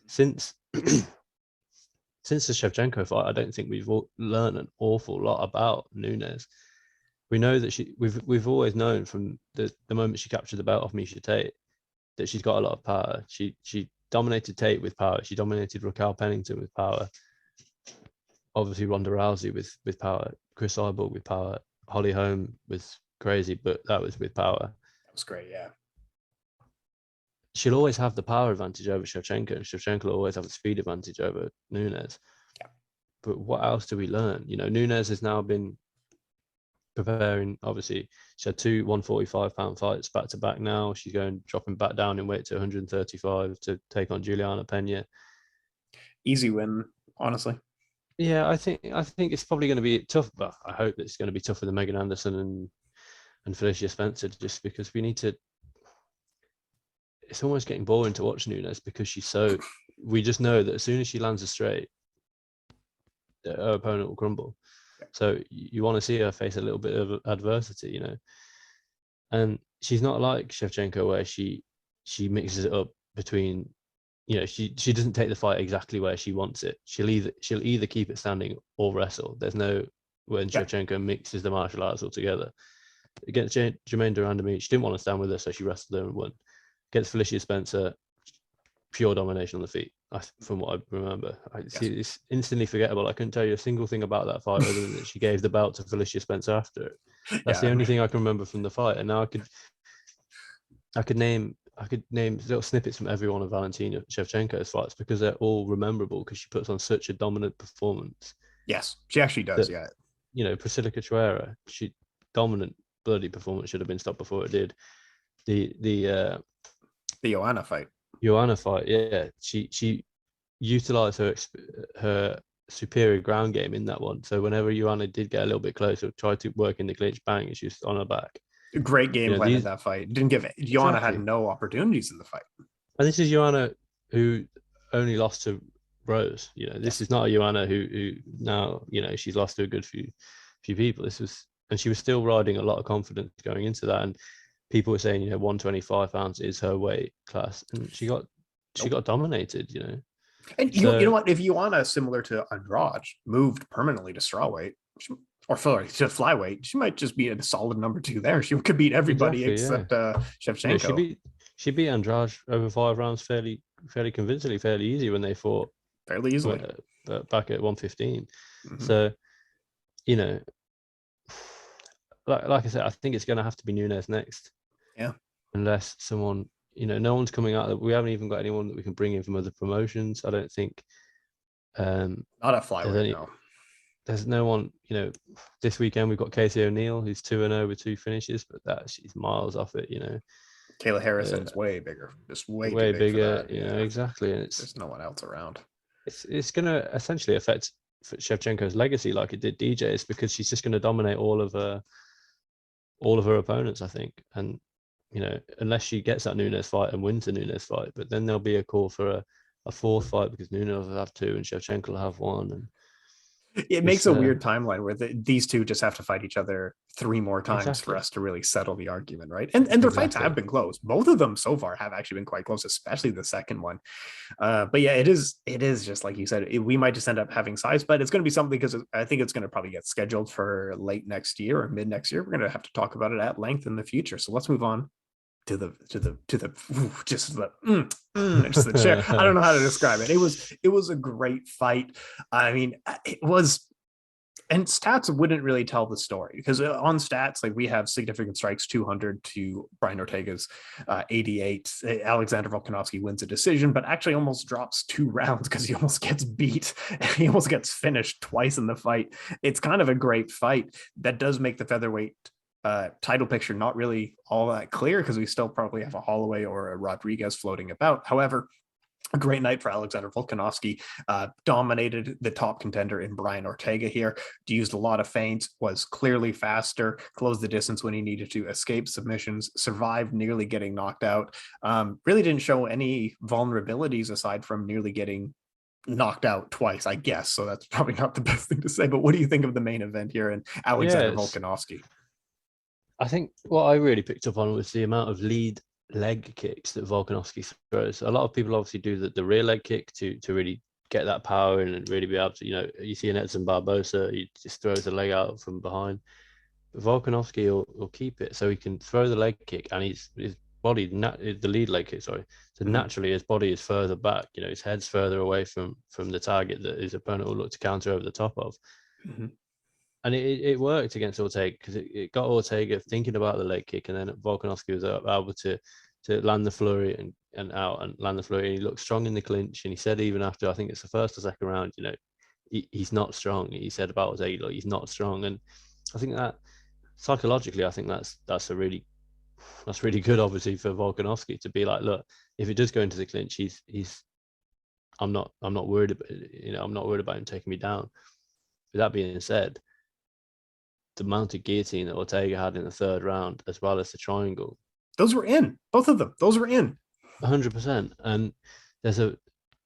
since the Shevchenko fight, I don't think we've learned an awful lot about Nunes. We know that we've always known from the moment she captured the belt off Miesha Tate that she's got a lot of power. She dominated Tate with power. She dominated Raquel Pennington with power. Obviously Ronda Rousey with power. Chris Cyborg with power. Holly Holm was crazy, but that was with power.
That was great, yeah.
She'll always have the power advantage over Shevchenko, and Shevchenko will always have the speed advantage over Nunes.
Yeah.
But what else do we learn? You know, Nunes has now been preparing. Obviously, she had 2 145-pound fights back to back. Now she's dropping back down in weight to 135 to take on Juliana Pena.
Easy win, honestly.
Yeah, I think it's probably going to be tough, but I hope it's going to be tougher than Megan Anderson and Felicia Spencer, just because we need to. It's almost getting boring to watch Nunes because we just know that as soon as she lands a straight, her opponent will crumble. So you want to see her face a little bit of adversity, you know. And she's not like Shevchenko, where she mixes it up between, you know, she doesn't take the fight exactly where she wants it. She'll either keep it standing or wrestle. There's no when Shevchenko mixes the martial arts altogether. Against Jermaine Durandamy, she didn't want to stand with her, so she wrestled her and won. Against Felicia Spencer, pure domination on the feet, from what I remember. It's instantly forgettable. I couldn't tell you a single thing about that fight other than that she gave the belt to Felicia Spencer after it. That's the only thing I can remember from the fight. And now I could name little snippets from every one of Valentina Shevchenko's fights because they're all rememberable, because she puts on such a dominant performance
Yes, she actually does.
That,
Yeah.
Priscilla Cachoeira, she dominant bloody performance, should have been stopped before it did. The
Joanna fight.
Joanna fight, yeah, she utilized her superior ground game in that one. So whenever Joanna did get a little bit closer, tried to work in the clinch, bang, and she was on her back.
Great game plan in that fight. Didn't give Joanna had no opportunities in the fight.
And this is Joanna who only lost to Rose. This is not a Joanna who now, she's lost to a good few people. And she was still riding a lot of confidence going into that. And people were saying, 125 pounds is her weight class, and she got dominated.
And you know what? If Joanna, similar to Andrade, moved permanently to strawweight to flyweight, she might just be a solid number 2 there. She could beat everybody except Shevchenko.
She beat Andrade over 5 rounds fairly convincingly, fairly easy when they fought
fairly easily
back at 115. Mm-hmm. So, like I said, I think it's going to have to be Nunes next.
Yeah.
Unless someone, no one's coming out. We haven't even got anyone that we can bring in from other promotions. I don't think.
Not a flyweight, no.
There's no one, this weekend we've got Casey O'Neill, who's 2-0 with 2 finishes, but she's miles off it,
Kayla Harrison's way bigger, just way
bigger, exactly. And
there's no one else around.
It's going to essentially affect Shevchenko's legacy like it did DJ's, because she's just going to dominate all of her opponents, I think. And, unless she gets that Nunes fight and wins the Nunes fight, but then there'll be a call for a 4th fight, because Nunes will have 2 and Shevchenko will have 1. And
it makes a weird timeline where these two just have to fight each other 3 more times for us to really settle the argument, right? And their fights have been close. Both of them so far have actually been quite close, especially the second one. But yeah, it is just like you said. We might just end up having size, but it's going to be something, because I think it's going to probably get scheduled for late next year or mid next year. We're going to have to talk about it at length in the future. So let's move on to the chair. I don't know how to describe it. It was a great fight. I mean, it was, and stats wouldn't really tell the story, because on stats, like, we have significant strikes 200 to Brian Ortega's 88. Alexander Volkanovski wins a decision, but actually almost drops 2 rounds because he almost gets beat. He almost gets finished twice in the fight. It's kind of a great fight that does make the featherweight title picture not really all that clear, because we still probably have a Holloway or a Rodriguez floating about. However, a great night for Alexander Volkanovski. Dominated the top contender in Brian Ortega here. Used a lot of feints, was clearly faster, closed the distance when he needed to, escape submissions, survived nearly getting knocked out. Really didn't show any vulnerabilities aside from nearly getting knocked out twice, I guess. So that's probably not the best thing to say. But what do you think of the main event here and Alexander Volkanovski?
I think what I really picked up on was the amount of lead leg kicks that Volkanovski throws. A lot of people obviously do the rear leg kick to really get that power and really be able to, you see an Edson Barbosa, he just throws the leg out from behind. But Volkanovski will keep it, so he can throw the leg kick, and his body, the lead leg kick, sorry. So naturally his body is further back, his head's further away from the target that his opponent will look to counter over the top of. Mm-hmm. And it worked against Ortega, because it got Ortega thinking about the leg kick, and then Volkanovski was able to land the flurry and land the flurry. And he looked strong in the clinch. And he said, even after, I think it's the first or second round, he's not strong. He said about Ortega, look, he's not strong. And I think that psychologically, I think that's really good, obviously, for Volkanovski to be like, look, if it does go into the clinch, I'm not worried about, I'm not worried about him taking me down. With that being said, the mounted guillotine that Ortega had in the 3rd round, as well as the triangle,
those were in, both of them. Those were in
100%. And there's a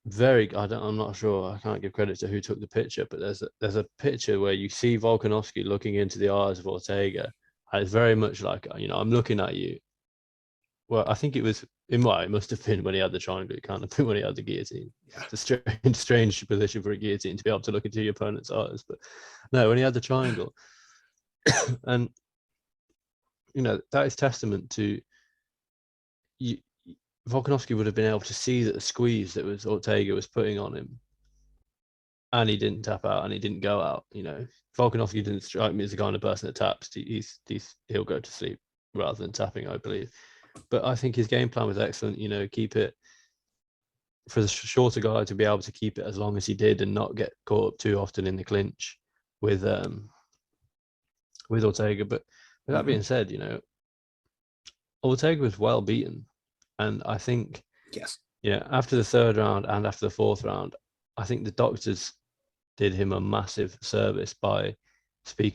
I'm not sure, I can't give credit to who took the picture, but there's a picture where you see Volkanovski looking into the eyes of Ortega, and it's very much like, I'm looking at you. Well, I think it must have been when he had the triangle. It can't have been when he had the guillotine. Yeah. It's a strange position for a guillotine, to be able to look into your opponent's eyes. But no, when he had the triangle, and that is testament to you. Volkanovski would have been able to see that the squeeze that was Ortega was putting on him, and he didn't tap out and he didn't go out. Volkanovski didn't strike me as the kind of person that taps. He'll go to sleep rather than tapping, I believe. But I think his game plan was excellent. Keep it for the shorter guy to be able to keep it as long as he did and not get caught up too often in the clinch with Ortega. But with that being said, Ortega was well beaten, and I think
yes,
after the third round and after the fourth round, I think the doctors did him a massive service by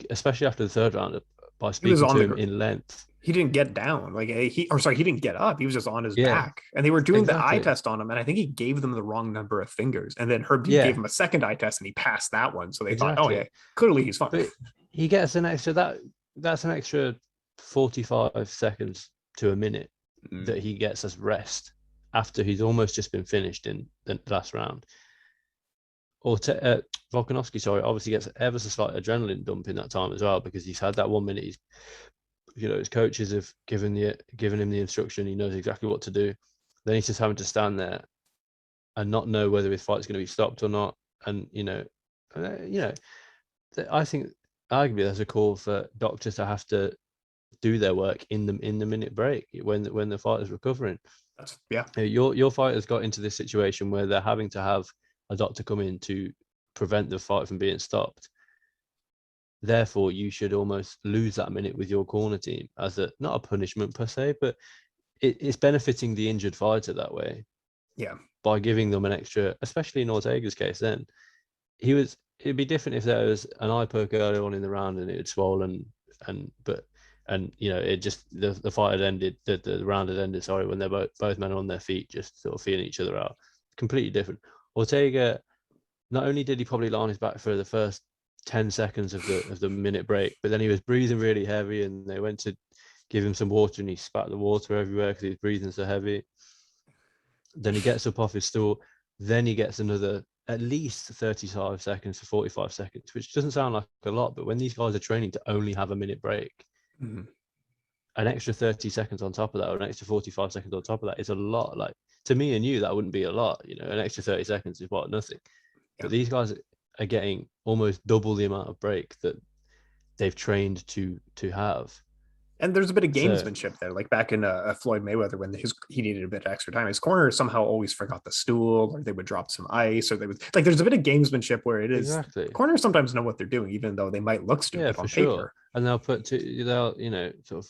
especially after the third round, by speaking to him in length.
He didn't get down. He didn't get up. He was just on his
Yeah,
back. And they were doing the eye
exactly.
test on him. And I think he gave them the wrong number of fingers. And then Herb
Yeah.
gave him a second eye test and he passed that one. So they thought,
Exactly.
oh, yeah, clearly he's fine.
But he gets an extra, that's an extra 45 seconds to a minute that he gets as rest after he's almost just been finished in the last round. Volkanovski, obviously gets ever so slight adrenaline dump in that time as well, because he's had that 1 minute. He's, his coaches have given him the instruction. He knows exactly what to do. Then he's just having to stand there and not know whether his fight's going to be stopped or not. And I think arguably there's a call for doctors to have to do their work in the minute break when the fighter's recovering. Your fighter's got into this situation where they're having to have a doctor come in to prevent the fight from being stopped. Therefore, you should almost lose that minute with your corner team as not a punishment per se, but it's benefiting the injured fighter that way.
Yeah.
By giving them an extra, especially in Ortega's case, then it'd be different if there was an eye poke earlier on in the round and it had swollen it just the fight had ended, the round had ended, when they're both men on their feet, just sort of feeling each other out. Completely different. Ortega, not only did he probably lie on his back for the first 10 seconds of the minute break, but then he was breathing really heavy and they went to give him some water and he spat the water everywhere because he was breathing so heavy. Then he gets up off his stool, then he gets another at least 35 seconds to 45 seconds, which doesn't sound like a lot, but when these guys are training to only have a minute break, an extra 30 seconds on top of that, or an extra 45 seconds on top of that is a lot. Like, to me and you, that wouldn't be a lot. An extra 30 seconds is nothing. Yeah. But these guys are getting almost double the amount of break that they've trained to have.
And there's a bit of gamesmanship there, like back in Floyd Mayweather when he needed a bit of extra time. His corner somehow always forgot the stool, or they would drop some ice, or they would there's a bit of gamesmanship where it is exactly. Corners sometimes know what they're doing, even though they might look stupid on paper. Sure.
And they'll sort of.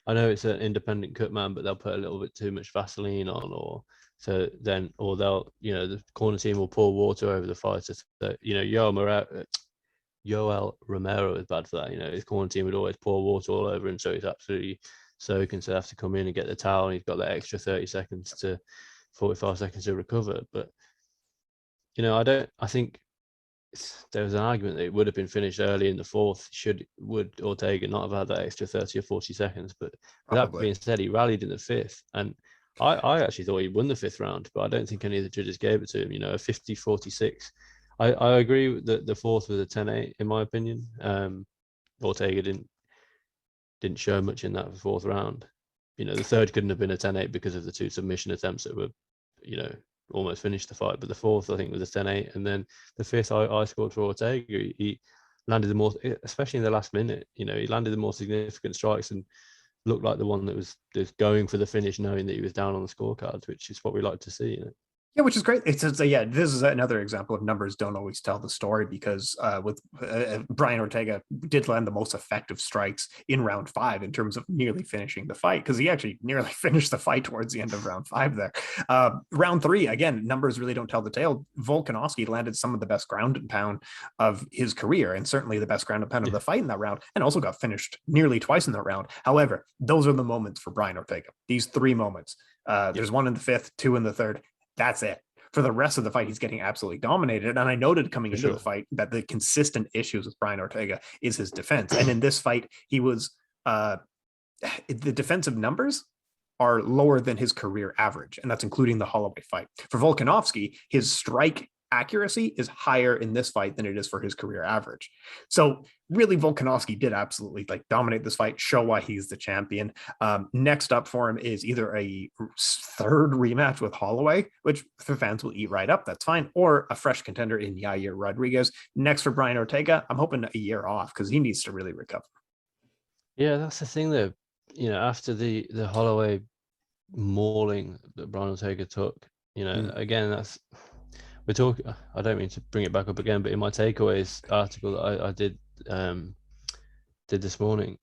I know it's an independent cut man, but they'll put a little bit too much Vaseline on, or they'll the corner team will pour water over the fighter. Yoel Romero is bad for that. His corner team would always pour water all over him, so he's absolutely soaking. So they have to come in and get the towel, and he's got that extra 30 seconds to 45 seconds to recover. But I think there was an argument that it would have been finished early in the fourth. Would Ortega not have had that extra 30 or 40 seconds? But that being said, he rallied in the fifth, and I actually thought he won the fifth round, but I don't think any of the judges gave it to him. A 50-46. I agree that the fourth was a 10-8 in my opinion. Ortega didn't show much in that fourth round. The third couldn't have been a 10-8 because of the two submission attempts that were, almost finished the fight. But the fourth, I think, was a 10-8, and then the fifth, I scored for Ortega. He landed the more, especially in the last minute. He landed the more significant strikes and looked like the one that was going for the finish, knowing that he was down on the scorecards, which is what we like to see.
Yeah, which is great. This is another example of numbers don't always tell the story, because with Brian Ortega did land the most effective strikes in round 5 in terms of nearly finishing the fight, because he actually nearly finished the fight towards the end of round 5 there. Round 3, again, numbers really don't tell the tale. Volkanovski landed some of the best ground and pound of his career, and certainly the best ground and pound of the fight in that round, and also got finished nearly twice in that round. However, those are the moments for Brian Ortega. These 3 moments. There's one in the 5th, 2 in the 3rd. That's it. For the rest of the fight, he's getting absolutely dominated. And I noted coming into the fight that the consistent issues with Brian Ortega is his defense. And in this fight, he was the defensive numbers are lower than his career average, and that's including the Holloway fight. For Volkanovski, his strike accuracy is higher in this fight than it is for his career average. So really, Volkanovski did absolutely dominate this fight, show why he's the champion. Next up for him is either a third rematch with Holloway, which the fans will eat right up, that's fine, or a fresh contender in Yair Rodriguez. Next for Brian Ortega, I'm hoping a year off, because he needs to really recover.
Yeah, that's the thing though. After the Holloway mauling that Brian Ortega took, Again, we're talking. I don't mean to bring it back up again, but in my takeaways article that I did this morning,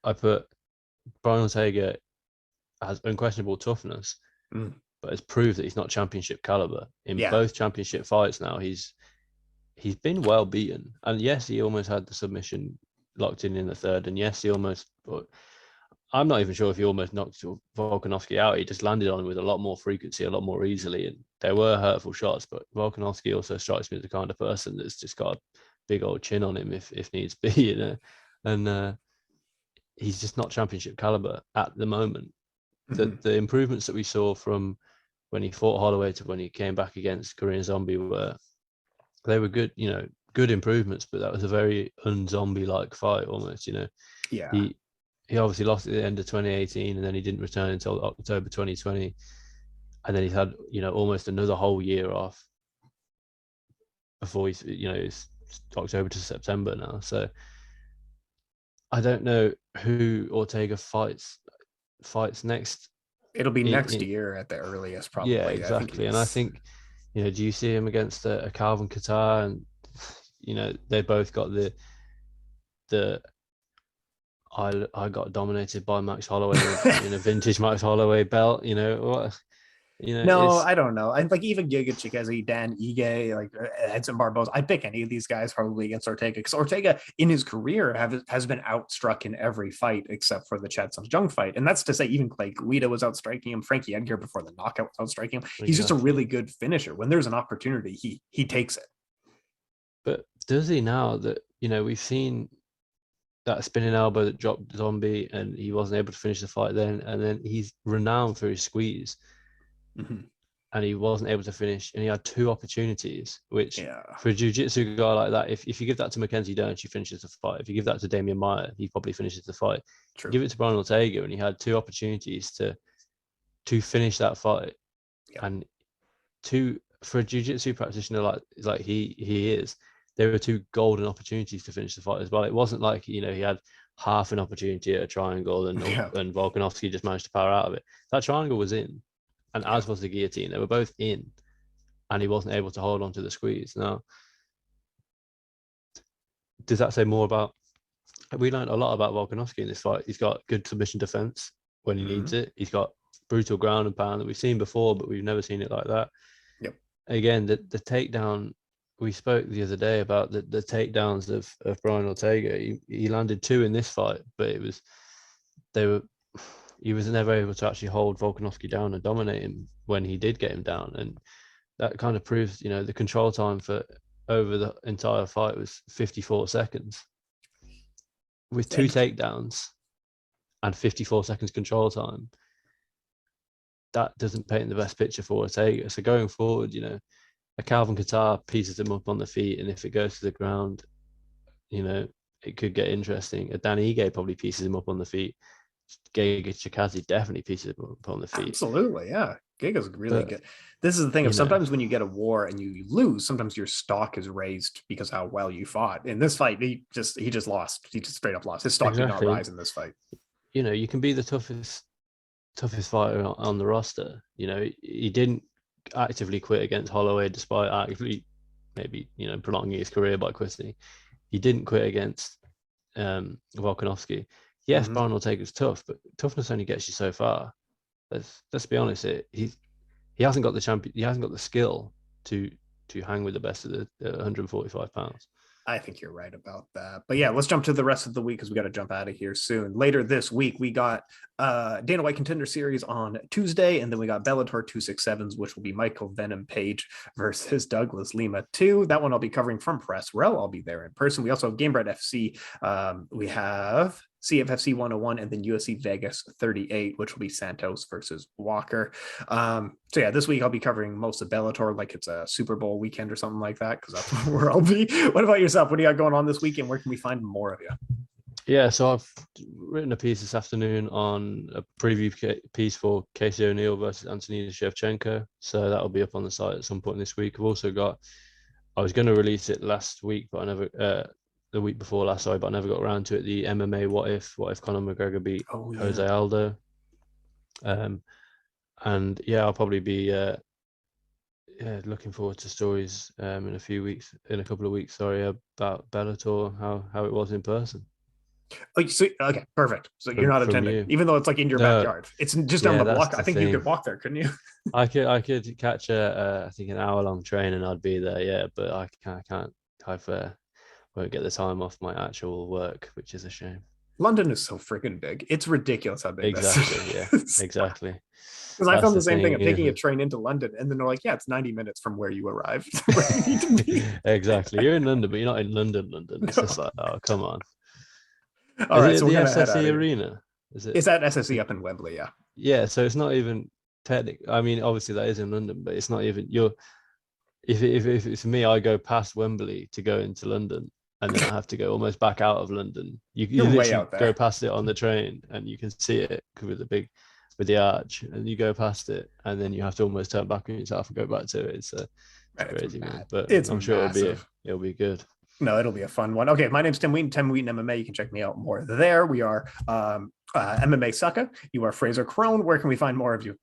I put Brian Ortega has unquestionable toughness, but has proved that he's not championship caliber in both championship fights. Now he's been well beaten, and yes, he almost had the submission locked in the third, and yes, he almost. But I'm not even sure if he almost knocked Volkanovski out. He just landed on him with a lot more frequency, a lot more easily, and there were hurtful shots. But Volkanovski also strikes me as the kind of person that's just got a big old chin on him if needs be, and he's just not championship caliber at the moment. The improvements that we saw from when he fought Holloway to when he came back against Korean Zombie were good, good improvements, but that was a very un-zombie-like fight almost,
Yeah.
He obviously lost at the end of 2018, and then he didn't return until October 2020, and then he's had almost another whole year off before it's October to September now. So I don't know who Ortega fights next.
It'll be next year at the earliest, probably.
Yeah, exactly. And I think, do you see him against a Calvin Kattar? And they both got the I got dominated by Max Holloway in a vintage Max Holloway belt.
No, I don't know. And like even Giga Chikezi, Dan Ige, like Edson Barboza, I'd pick any of these guys probably against Ortega, because Ortega in his career has been outstruck in every fight except for the Chad Jung fight. And that's to say even Clay Guida was outstriking him. Frankie Edgar before the knockout was outstriking him. Exactly. He's just a really good finisher. When there's an opportunity, he takes it.
But does he now that, we've seen that spinning elbow that dropped Zombie and he wasn't able to finish the fight then, and then he's renowned for his squeeze. And he wasn't able to finish, and he had two opportunities, which for a jiu-jitsu guy like that, if you give that to Mackenzie Dern, she finishes the fight. If you give that to Damian Maia, he probably finishes the fight. True. Give it to Brian Ortega, and he had two opportunities to finish that fight. And for a jiu-jitsu practitioner like he is, there were two golden opportunities to finish the fight as well. It wasn't like he had half an opportunity at a triangle and Volkanovski just managed to power out of it. That triangle was in, and as was the guillotine. They were both in, and he wasn't able to hold on to the squeeze. Now, does that say more about? We learned a lot about Volkanovski in this fight. He's got good submission defense when he needs it. He's got brutal ground and pound that we've seen before, but we've never seen it like that.
Yep. Again,
the takedown. We spoke the other day about the takedowns of Brian Ortega. He landed two in this fight, but he was never able to actually hold Volkanovski down and dominate him when he did get him down. And that kind of proves, the control time for over the entire fight was 54 seconds. With two takedowns and 54 seconds control time, that doesn't paint the best picture for Ortega. So going forward, a Calvin Kattar pieces him up on the feet, and if it goes to the ground, it could get interesting. A Dan Ige probably pieces him up on the feet. Giga Chikadze definitely pieces him up on the feet.
Absolutely, yeah. Giga's really good. This is the thing of sometimes when you get a war and you lose, sometimes your stock is raised because how well you fought. In this fight, he just lost. He just straight up lost. His stock did not rise in this fight.
You can be the toughest fighter on the roster. He didn't actively quit against Holloway despite actively maybe prolonging his career by quitting. He didn't quit against Volkanovski. Yes, Brian Ortega's tough, but toughness only gets you so far. Let's be honest. He hasn't got the champion. He hasn't got the skill to hang with the best of the 145 pounds.
I think you're right about that. But yeah, let's jump to the rest of the week because we got to jump out of here soon. Later this week, we got Dana White Contender Series on Tuesday, and then we got Bellator 267s, which will be Michael Venom Page versus Douglas Lima 2. That one I'll be covering from Press Row. I'll be there in person. We also have Gamebred FC. We have CFFC 101 and then UFC Vegas 38, which will be Santos versus Walker. So yeah, this week I'll be covering most of Bellator like it's a Super Bowl weekend or something like that, because that's where I'll be. What about yourself? What do you got going on this weekend? Where can we find more of you?
Yeah, so I've written a piece this afternoon on a preview piece for Casey O'Neill versus Valentina Shevchenko. So that'll be up on the site at some point this week. I've also got, I was going to release it last week, but I never, the week before last, sorry, but I never got around to it. The MMA What If Conor McGregor beat Jose Aldo. And yeah, I'll probably be yeah, looking forward to stories in a couple of weeks. Sorry, about Bellator, how it was in person.
Oh, so, okay, perfect. So you're not
From
attending,
you.
even though it's like in your
No,
backyard. It's just down
yeah,
the
that's
block. I
the
think you
thing.
could walk there, couldn't you?
I could catch I think an hour long train and I'd be there. Yeah, but I can't. I've won't get the time off my actual work, which is a shame.
London is so freaking big. It's ridiculous how big that city
Exactly. Yeah.
is.
Exactly.
Because I
That's
found
the
the same thing
thing.
of taking
Yeah.
a train into London, and then they're like, "Yeah, it's 90 minutes from where you arrived, where you need to be."
Exactly. You're in London, but you're not in London. London. It's just
No.
like, oh, come on.
All
Is
right,
it
so
at
we're
the
gonna head out
SSE
of here.
Arena? Is it?
Is that SSE up in Wembley? Yeah.
Yeah. So it's not even technical. I mean, obviously that is in London, but it's not even. You're if it's me, I go past Wembley to go into London, and then I have to go almost back out of London. You
You're way
literally
out
go
there.
past it on the train, and you can see it with the arch, and you go past it, and then you have to almost turn back on yourself and go back to it. It's
Man, it's
crazy, man.
mad.
But
It's
I'm sure
massive.
it'll be good.
No, it'll be a fun one. Okay, my name's Tim Wheaton, Tim Wheaton MMA. You can check me out more there. We are MMA Sucka. You are Frazer Crone. Where can we find more of you?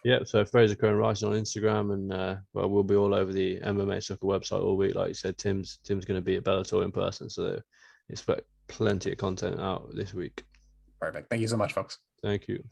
Yeah, so Frazer Curran Rice on Instagram, and well, we'll be all over the MMA Sucka website all week. Like you said, Tim's going to be at Bellator in person, so expect plenty of content out this week.
Perfect. Thank you so much, folks.
Thank you.